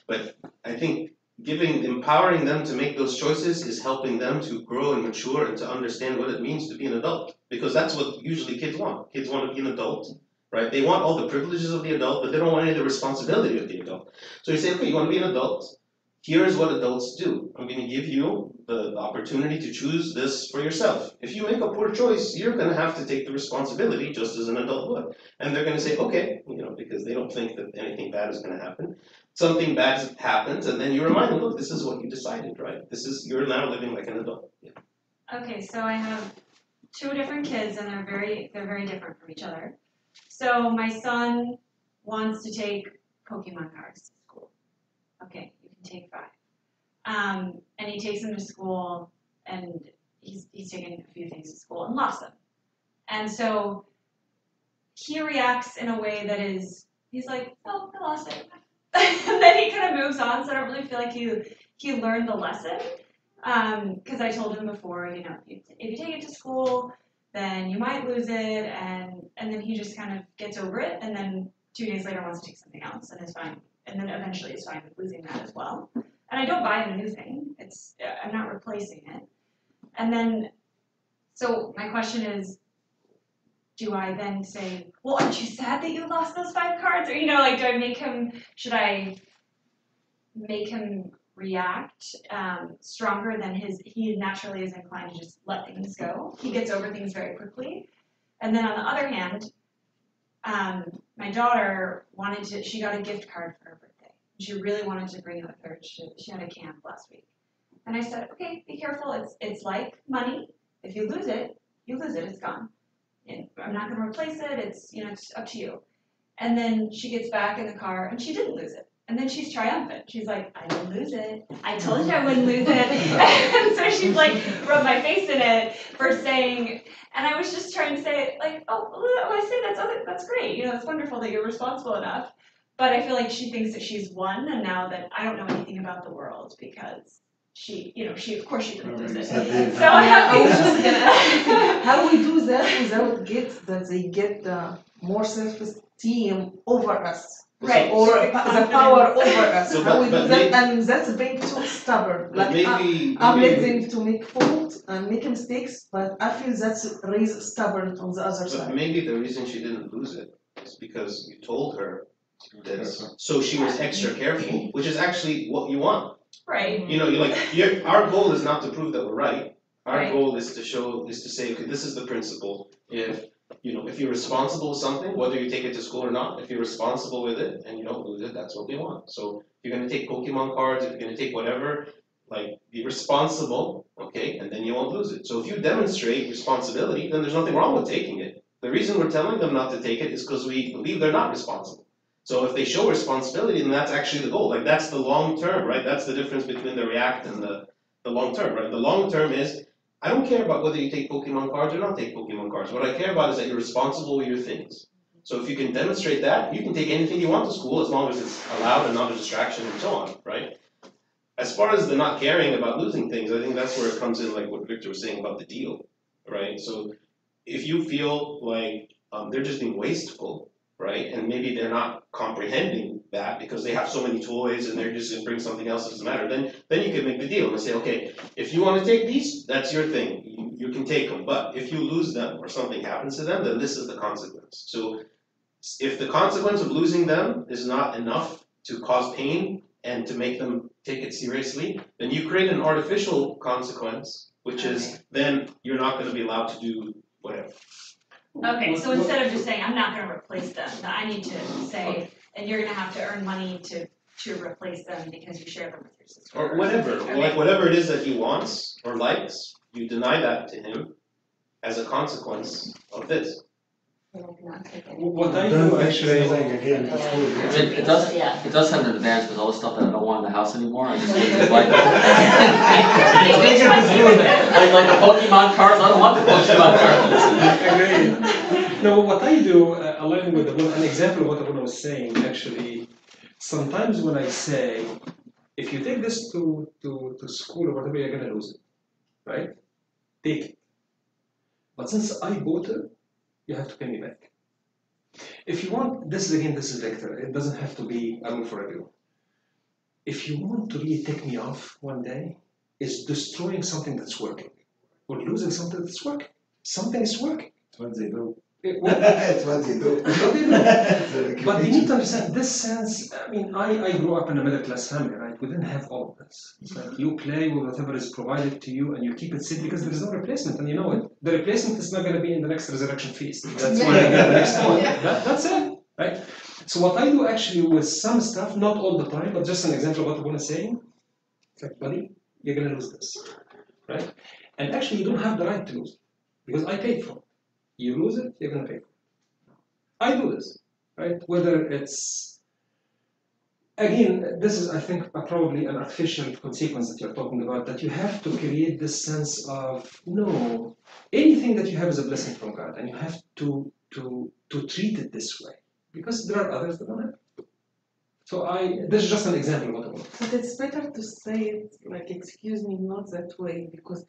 But I think empowering them to make those choices is helping them to grow and mature and to understand what it means to be an adult. Because that's what usually kids want. Kids want to be an adult, right? They want all the privileges of the adult, but they don't want any of the responsibility of the adult. So you say, okay, you want to be an adult? Here's what adults do. I'm going to give you the opportunity to choose this for yourself. If you make a poor choice, you're going to have to take the responsibility just as an adult would. And they're going to say, okay, because they don't think that anything bad is going to happen. Something bad happens, and then you remind them, look, this is what you decided, right? You're now living like an adult. Yeah. Okay, so I have two different kids, and they're very different from each other. So my son wants to take Pokemon cards to school. Okay, you can take 5. And he takes them to school, and he's taken a few things to school and lost them. And so he reacts in a way that is, he's like, oh, I lost it. And then he kind of moves on, so I don't really feel like he learned the lesson. Because I told him before, if you take it to school, then you might lose it, and then he just kind of gets over it, and then 2 days later wants to take something else, and is fine. And then eventually is fine with losing that as well. And I don't buy him a new thing. I'm not replacing it. And then, so my question is, do I then say, well, aren't you sad that you lost those 5 cards? Or, do I make him, should I make him react stronger than he naturally is inclined to just let things go. He gets over things very quickly. And then on the other hand, my daughter she got a gift card for her birthday. She really wanted to bring it with her. She had a camp last week. And I said, okay, be careful. It's like money. If you lose it, it's gone. And I'm not going to replace it. It's up to you. And then she gets back in the car and she didn't lose it. And then she's triumphant. She's like, I didn't lose it. I told you I wouldn't lose it. And so she's like, rubbed my face in it for saying, and I was just trying to say, like, I say that's great. It's wonderful that you're responsible enough. But I feel like she thinks that she's won, and now that I don't know anything about the world because she of course she didn't lose it. So I was just gonna ask you, how we do that without that they get more self-esteem over us? Right. Or the power over us. So, How we do that, maybe, and that's being too stubborn. Like I'm letting to make fault and make mistakes, but I feel that's raise stubborn on the other but side. maybe the reason she didn't lose it is because you told her this, so she was extra careful, which is actually what you want. Right. Our goal is not to prove that we're right. Our Right. goal is to say, okay, this is the principle. If you're responsible with something, whether you take it to school or not, if you're responsible with it and you don't lose it, that's what we want. So if you're gonna take Pokemon cards, if you're gonna take whatever, be responsible, okay, and then you won't lose it. So if you demonstrate responsibility, then there's nothing wrong with taking it. The reason we're telling them not to take it is because we believe they're not responsible. So if they show responsibility, then that's actually the goal. That's the long term, right? That's the difference between the react and the long term, right? The long term is, I don't care about whether you take Pokemon cards or not take Pokemon cards. What I care about is that you're responsible with your things. So if you can demonstrate that, you can take anything you want to school as long as it's allowed and not a distraction and so on, right? As far as the not caring about losing things, I think that's where it comes in, like what Victor was saying about the deal, right? So if you feel like they're just being wasteful, right? And maybe they're not comprehending that because they have so many toys and they're just going to bring something else that doesn't matter. Then you can make the deal and say, okay, if you want to take these, that's your thing. You can take them. But if you lose them or something happens to them, then this is the consequence. So if the consequence of losing them is not enough to cause pain and to make them take it seriously, then you create an artificial consequence, which is then you're not going to be allowed to do whatever. Okay, so instead of just saying, I'm not gonna replace them, I need to say, and you're gonna have to earn money to replace them because you share them with your sister. Or whatever, whatever it is that he wants or likes, you deny that to him as a consequence of this. What I do actually, It does have an advantage with all the stuff that I don't want in the house anymore. I just leave it like like the Pokemon cards. I don't want the Pokemon cards. Agreed. No, what I do, aligning with an example of what Abuna was saying, actually, sometimes when I say, if you take this to school or whatever, you're gonna lose it, right? Take it. But since I bought it, you have to pay me back. If you want, this is Victor. It doesn't have to be a rule for everyone. If you want to really take me off one day, it's destroying something that's working, or losing something that's working. Something is working. That's what they do. That's what they do. But you need to understand this sense. I mean, I grew up in a middle class family, right? We didn't have all of this. It's like you play with whatever is provided to you and you keep it safe because there is no replacement, and you know it. The replacement is not going to be in the next resurrection feast. That's when you get the next one. That's it, right? So what I do actually with some stuff, not all the time, but just an example of what I'm saying. It's like, buddy, you're going to lose this, right? And actually, you don't have the right to lose it because I paid for it. You lose it, you're going to pay for it. I do this, right? Whether it's, again, this is, I think, probably an artificial consequence that you're talking about, that you have to create this sense of, no, anything that you have is a blessing from God, and you have to treat it this way, because there are others that don't have it. So this is just an example of what I want. But it's better to say it, like, excuse me, not that way, because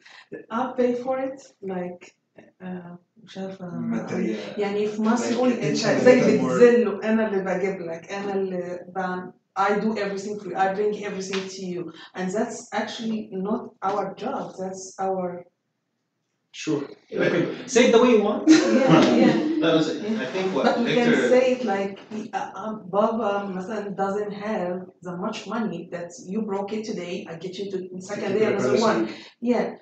I pay for it, like, مش عارفة يعني في مصر يقول انت زي بتذل وانا اللي بجيب لك انا اللي I do everything for you, I bring everything to you, and that's actually not our job. That's our Sure. Okay. Say it the way you want. Yeah. That was it. I think what But we can Victor. say it like Baba مثلا doesn't have the much money that you broke it today. I get you to in second day another one. Yeah,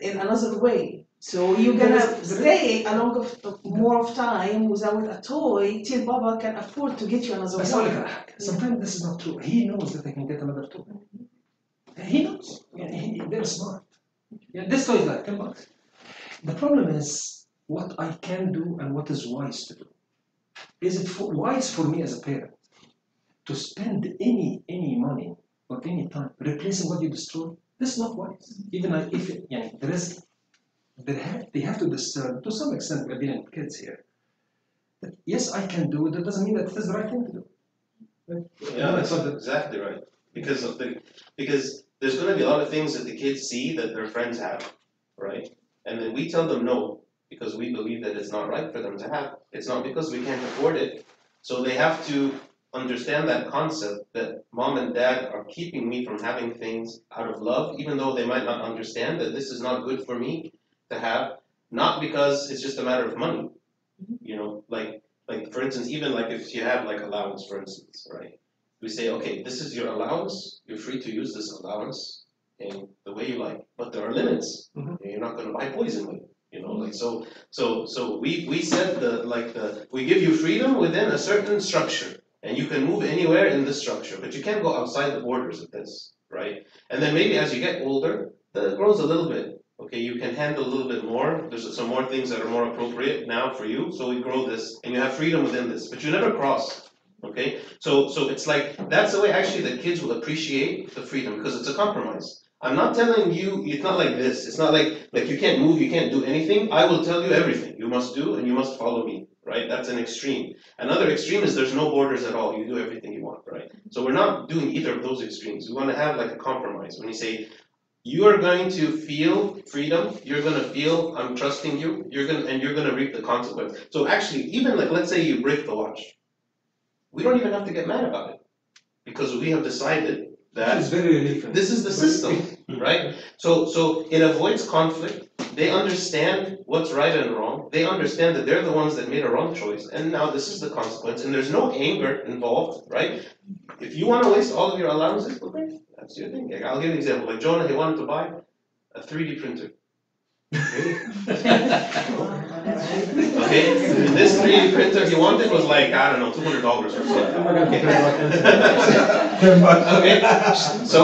in another way. So you're gonna stay along of more of time without a toy till Baba can afford to get you another بس one. أقول لك على حاجة. Sometimes this is not true. He knows that I can get another toy. He knows. Yeah, they're smart. Yeah, this toy is like $10. The problem is what I can do and what is wise to do. Is it wise for me as a parent to spend any money or any time replacing what you destroy? This is not wise. Even if there is, they have to discern to some extent. We're dealing with kids here. That yes, I can do it. That doesn't mean that it is the right thing to do. Yeah, that's exactly right. Because there's going to be a lot of things that the kids see that their friends have, right? And then we tell them no because we believe that it's not right for them to have. It's not because we can't afford it. So they have to understand that concept that mom and dad are keeping me from having things out of love, even though they might not understand that this is not good for me to have, not because it's just a matter of money. You know, like for instance, even like if you have like allowance, for instance, right? We say, okay, this is your allowance. You're free to use this allowance in the way you like, but there are limits. You're not going to buy poison with it. You know, like so we said we give you freedom within a certain structure, and you can move anywhere in this structure, but you can't go outside the borders of this, right? And then maybe as you get older, that grows a little bit. Okay, you can handle a little bit more. There's some more things that are more appropriate now for you, so we grow this, and you have freedom within this, but you never cross. Okay, so it's like that's the way actually the kids will appreciate the freedom because it's a compromise. I'm not telling you, it's not like this. It's not like you can't move, you can't do anything. I will tell you everything you must do and you must follow me, right? That's an extreme. Another extreme is there's no borders at all. You do everything you want, right? So we're not doing either of those extremes. We want to have like a compromise. When you say, you are going to feel freedom, you're going to feel I'm trusting you, you're going to reap the consequence. So actually, even like let's say you break the watch. We don't even have to get mad about it because we have decided that this is the system, right? So it avoids conflict. They understand what's right and wrong. They understand that they're the ones that made a wrong choice, and now this is the consequence. And there's no anger involved, right? If you want to waste all of your allowances, okay, that's your thing. I'll give you an example. Like Jonah, he wanted to buy a 3D printer. Okay, this 3D printer he wanted was like, I don't know, $200 or something. Okay, so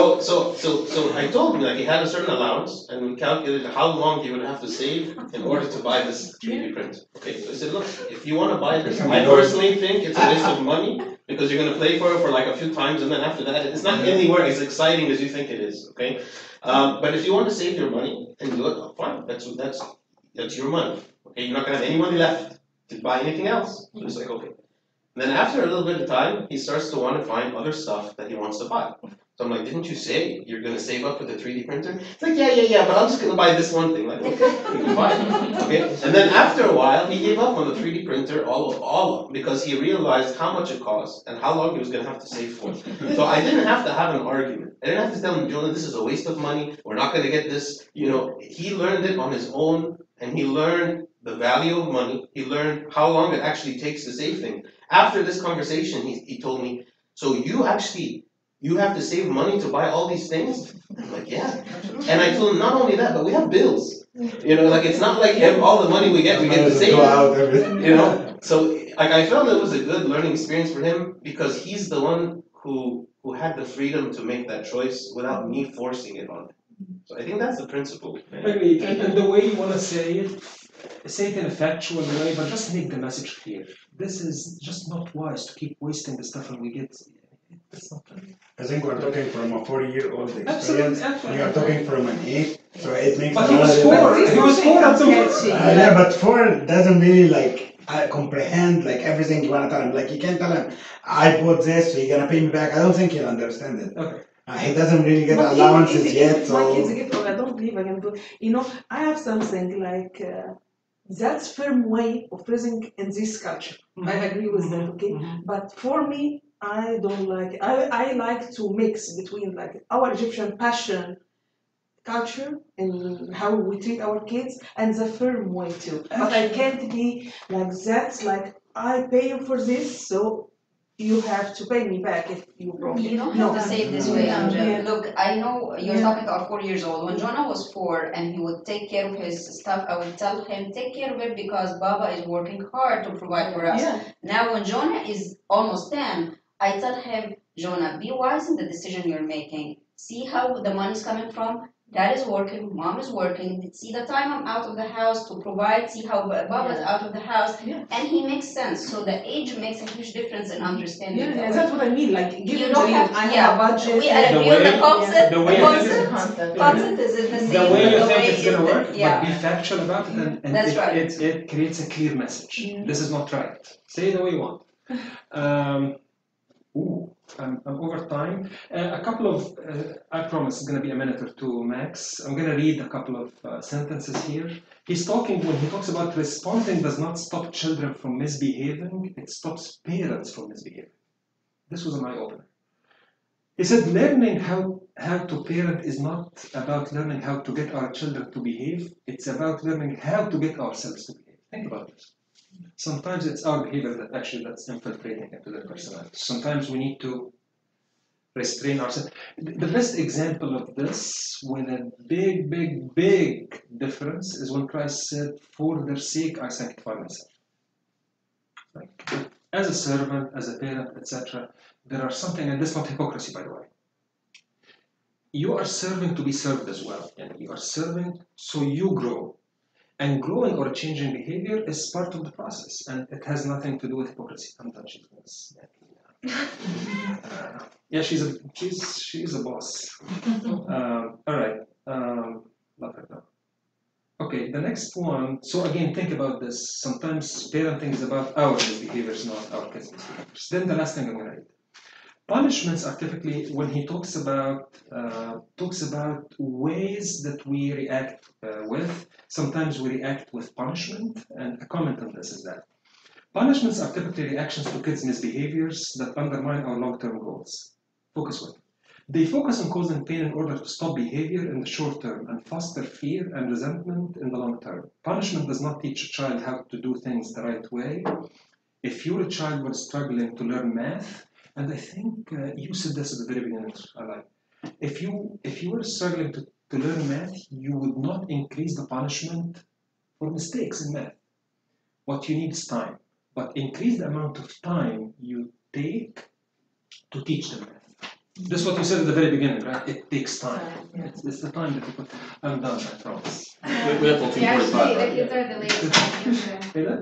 I told him like he had a certain allowance, and we calculated how long he would have to save in order to buy this 3D printer. Okay, so I said, look, if you want to buy this, I personally think it's a waste of money because you're going to play for it for like a few times, and then after that, it's not anywhere as exciting as you think it is. Okay, but if you want to save your money and do it, fine. That's your money. Okay, you're not going to have any money left to buy anything else. So it's like, okay. And then after a little bit of time, he starts to want to find other stuff that he wants to buy. So I'm like, didn't you say you're going to save up for the 3D printer? It's like, yeah, but I'm just going to buy this one thing. Like, okay, fine. Okay. And then after a while, he gave up on the 3D printer all because he realized how much it cost and how long he was going to have to save for. So I didn't have to have an argument. I didn't have to tell him, Jonah, this is a waste of money. We're not going to get this. You know, he learned it on his own, and he learned the value of money. He learned how long it actually takes to save things. After this conversation, he told me, so you have to save money to buy all these things? I'm like, yeah. And I told him, not only that, but we have bills. You know, like it's not like all the money we get to save. You know, so like I felt it was a good learning experience for him because he's the one who had the freedom to make that choice without me forcing it on him. So I think that's the principle. And the way you want to say it in a factual way, but just make the message clear. This is just not wise to keep wasting the stuff and we get. It's not. I think we're talking from a 40-year-old experience. We are talking from an 8, so it makes. But he was 4. He was 4 at some point. Yeah, but 4 doesn't really like comprehend like everything you want to tell him. Like you can't tell him, I bought this, so you're gonna pay me back. I don't think he'll understand it. Okay. He doesn't really get allowances yet. So my kids get, I don't believe I can do. You know, I have something like that's firm way of raising in this culture. I agree with that. Okay, but for me, I don't like. I like to mix between like our Egyptian passion culture and how we treat our kids, and the firm way too. But I can't be like that, like I pay you for this, so you have to pay me back if you broke it. You don't No. have to say it this way, Yeah. Angel. Yeah. Look, I know you're Yeah. talking about 4 years old. When Jonah was 4 and he would take care of his stuff, I would tell him, take care of it because Baba is working hard to provide for us. Yeah. Now when Jonah is almost 10, I tell him, Jonah, be wise in the decision you're making. See how the money's coming from? Dad is working, mom is working. See the time I'm out of the house to provide. See how Baba's out of the house. Yeah. And he makes sense. So the age makes a huge difference in understanding. Yeah, that's what I mean. Like, give You it don't to have- I have yeah. a budget. We agree on the concept. the way you think Concept is in the same. the way you think way it's gonna is- work, Yeah. but be factual about it, and That's it, right. it creates a clear message. This is not right. Say it the way you want. I'm over time. A couple of, I promise it's going to be a minute or two max. I'm going to read a couple of sentences here. He's talking, when he talks about responding does not stop children from misbehaving, it stops parents from misbehaving. This was an eye-opener. He said learning how to parent is not about learning how to get our children to behave, it's about learning how to get ourselves to behave. Think about this. Sometimes it's our behavior that's infiltrating into their personality. Sometimes we need to restrain ourselves. The best example of this, with a big difference, is when Christ said, "For their sake I sanctify myself." Like, as a servant, as a parent, etc., there are something, and this is not hypocrisy, by the way. You are serving to be served as well, and you are serving so you grow. And growing or changing behavior is part of the process, and it has nothing to do with hypocrisy. I'm done. Yeah, she's a boss. All right, love her now. Okay, the next one. So again, think about this. Sometimes parenting is about our misbehaviors, not our kids' misbehaviors. Then the last thing I'm going to read. Punishments are typically, when he talks about ways that we react with. Sometimes we react with punishment, and a comment on this is that punishments are typically reactions to kids' misbehaviors that undermine our long-term goals. Focus with. They focus on causing pain in order to stop behavior in the short term and foster fear and resentment in the long term. Punishment does not teach a child how to do things the right way. If your child was struggling to learn math, and I think you said this at the very beginning, if you were struggling to learn math, you would not increase the punishment for mistakes in math. What you need is time, but increase the amount of time you take to teach them math. This is what you said at the very beginning, right? It takes time. It's the time that you put. I'm done, I promise. We have till 2:45, The right? kids are delayed, so I think Say that?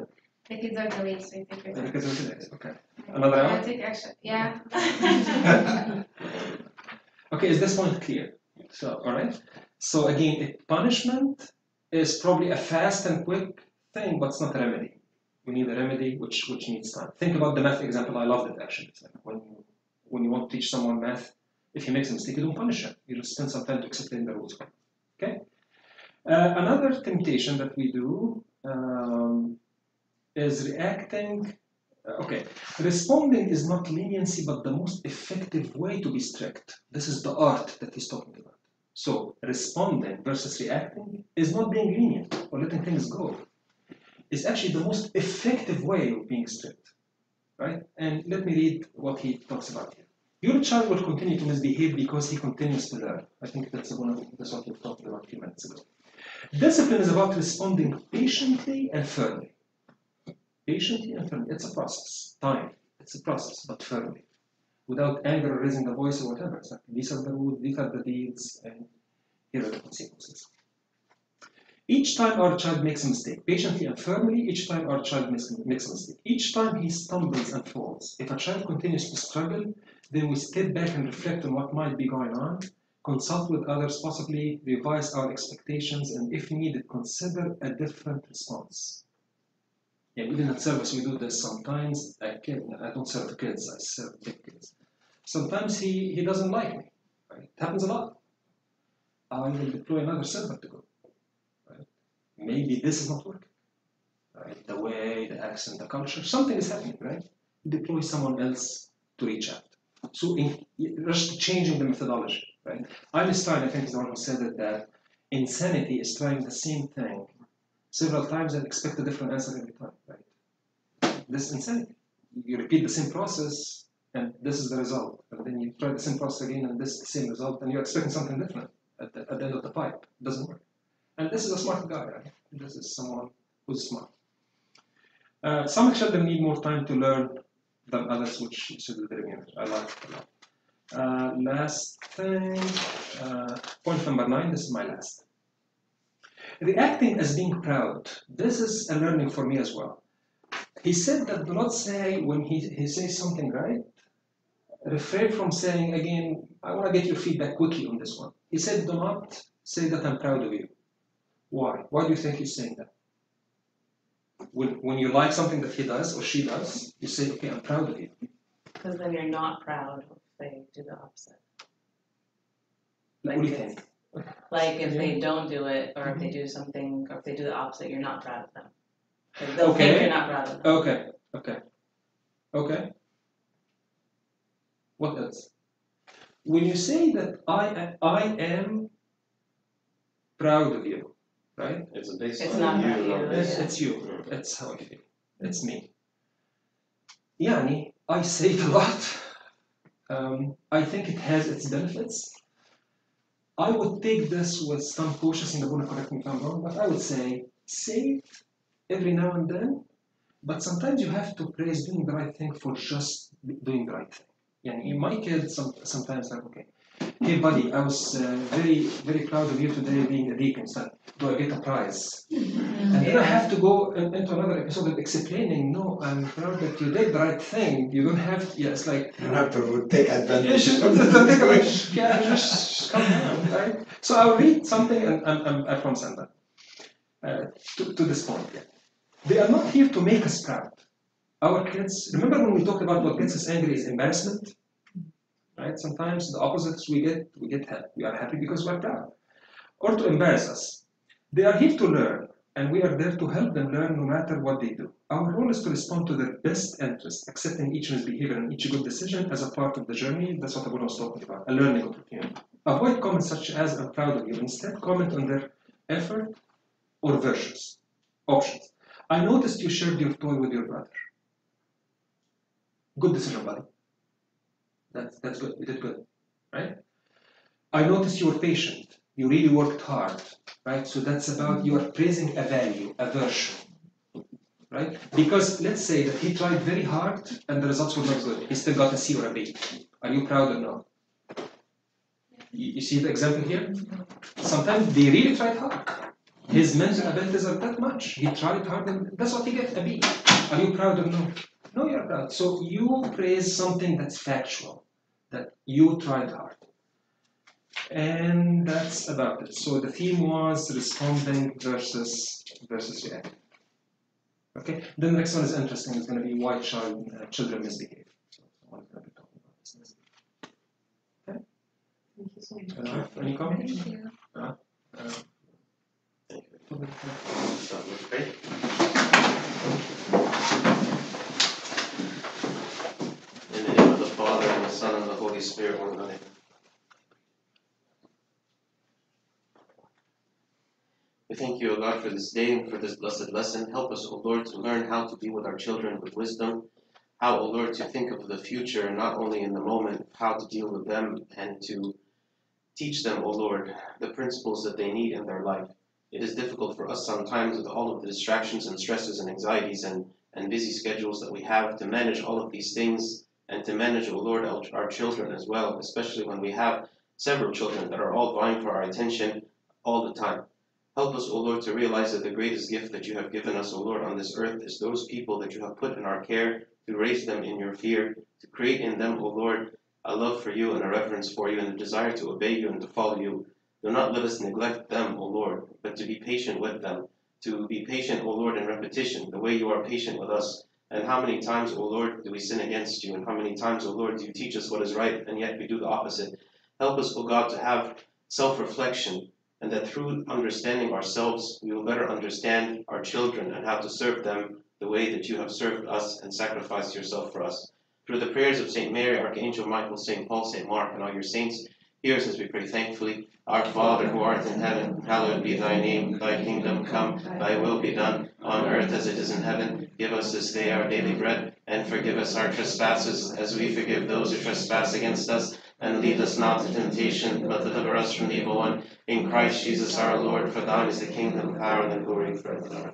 the kids are delayed, so I think we're Because of today. Okay. Another gonna hour? take action. Yeah. Okay, is this point clear? So, all right. So again, punishment is probably a fast and quick thing, but it's not a remedy. We need a remedy which needs time. Think about the math example. I loved it actually. It's like when you want to teach someone math, if he makes a mistake, you don't punish him. You just spend some time to explain the rules. Okay. Another temptation that we do is reacting. Okay, responding is not leniency, but the most effective way to be strict. This is the art that he's talking about. So, responding versus reacting is not being lenient or letting things go. It's actually the most effective way of being strict, right? And let me read what he talks about here. Your child will continue to misbehave because he continues to learn. I think that's what we were talking about a few minutes ago. Discipline is about responding patiently and firmly. Patiently and firmly. It's a process. Time. It's a process, but firmly. Without anger or raising the voice or whatever. It's like, these are the rules, these are the deeds, and here are the consequences. Each time our child makes a mistake, patiently and firmly, each time our child makes a mistake. Each time he stumbles and falls. If a child continues to struggle, then we step back and reflect on what might be going on, consult with others, possibly revise our expectations, and if needed, consider a different response. Yeah, even at service we do this sometimes. I don't serve kids, I serve big kids. Sometimes he doesn't like me. Right? It happens a lot. I will deploy another servant to go. Right? Maybe this is not working. Right? The way, the accent, the culture, something is happening, right? You deploy someone else to reach out. So just changing the methodology, right? Einstein, I think, is the one who said it, that Insanity is trying the same thing several times and expect a different answer every time, right? This is insanity. You repeat the same process and this is the result. And then you try the same process again and this is the same result and you're expecting something different at the end of the pipe. It doesn't work. And this is a smart guy, right? This is someone who's smart. Some children need more time to learn than others, which should be very I like it a lot. Last thing, point number 9, this is my last. Reacting as being proud. This is a learning for me as well. He said that do not say when he says something right, refrain from saying again, I want to get your feedback quickly on this one. He said do not say that I'm proud of you. Why? Why do you think he's saying that? When you like something that he does or she does, you say, okay, I'm proud of you. Because then you're not proud if they do the opposite. Like, what do you think? Like if they don't do it, or if they do something, or if they do the opposite, you're not proud of them. Like they'll think you're not proud of them. Okay. What else? When you say that I am proud of you, right? It's based It's on not you. about you. It's you. It's how I feel. It's me. Yani, I say it a lot. I think it has its benefits. I would take this with some cautious, and Abuna correct me if I'm wrong, but I would say it every now and then, but sometimes you have to praise doing the right thing for just doing the right thing. Yani, my kids sometimes like, okay, hey buddy, I was very, very proud of you today being a deacon, so do I get a prize? And then I have to go into another episode of explaining, no, I'm proud that you did the right thing. You don't have to, it's like... You don't have to take advantage. Just come down, right? So I'll read something and I promise I'm done. To this point, yeah. They are not here to make us proud. Our kids, remember when we talked about what gets us angry is embarrassment? Right? Sometimes the opposites we get happy. We are happy because we're proud. Or to embarrass us. They are here to learn, and we are there to help them learn no matter what they do. Our role is to respond to their best interest, accepting each misbehavior and each good decision as a part of the journey. That's what Abuna was talking about, a learning opportunity. Avoid comments such as, I'm proud of you. Instead, comment on their effort or virtues. Options. I noticed you shared your toy with your brother. Good decision, buddy. That's good. You did good, right? I noticed you were patient. You really worked hard, right? So that's about you are praising a value, a virtue, right? Because let's say that he tried very hard and the results were not good. He still got a C or a B. Are you proud or not? You see the example here? Sometimes they really tried hard. His mental abilities are that much. He tried hard and that's what he gets, a B. Are you proud or not? No, you're proud. So you praise something that's factual, that you tried hard. And that's about it. So the theme was responding versus reacting. Okay. The next one is interesting. It's going to be why children misbehave. So someone's going to be talking about this. Okay. Thank you so much. Any comments? Thank you. Thank you. That was great. In the name of the Father, and the Son, and the Holy Spirit, one another. We thank you, O God, for this day and for this blessed lesson. Help us, O Lord, to learn how to be with our children with wisdom. How, O Lord, to think of the future, not only in the moment, how to deal with them and to teach them, O Lord, the principles that they need in their life. It is difficult for us sometimes with all of the distractions and stresses and anxieties and busy schedules that we have to manage all of these things and to manage, O Lord, our children as well, especially when we have several children that are all vying for our attention all the time. Help us, O Lord, to realize that the greatest gift that you have given us, O Lord, on this earth is those people that you have put in our care, to raise them in your fear, to create in them, O Lord, a love for you and a reverence for you and a desire to obey you and to follow you. Do not let us neglect them, O Lord, but to be patient with them, to be patient, O Lord, in repetition, the way you are patient with us. And how many times, O Lord, do we sin against you? And how many times, O Lord, do you teach us what is right, and yet we do the opposite? Help us, O God, to have self-reflection, and that through understanding ourselves, we will better understand our children and how to serve them the way that you have served us and sacrificed yourself for us. Through the prayers of St. Mary, Archangel Michael, St. Paul, St. Mark, and all your saints, Hear us as we pray thankfully. Our Father who art in heaven, hallowed be thy name. Thy kingdom come, thy will be done, on earth as it is in heaven. Give us this day our daily bread, and forgive us our trespasses, as we forgive those who trespass against us. And lead us not to temptation, but deliver us from the evil one. In Christ Jesus our Lord, for thine is the kingdom, power, and the glory forever.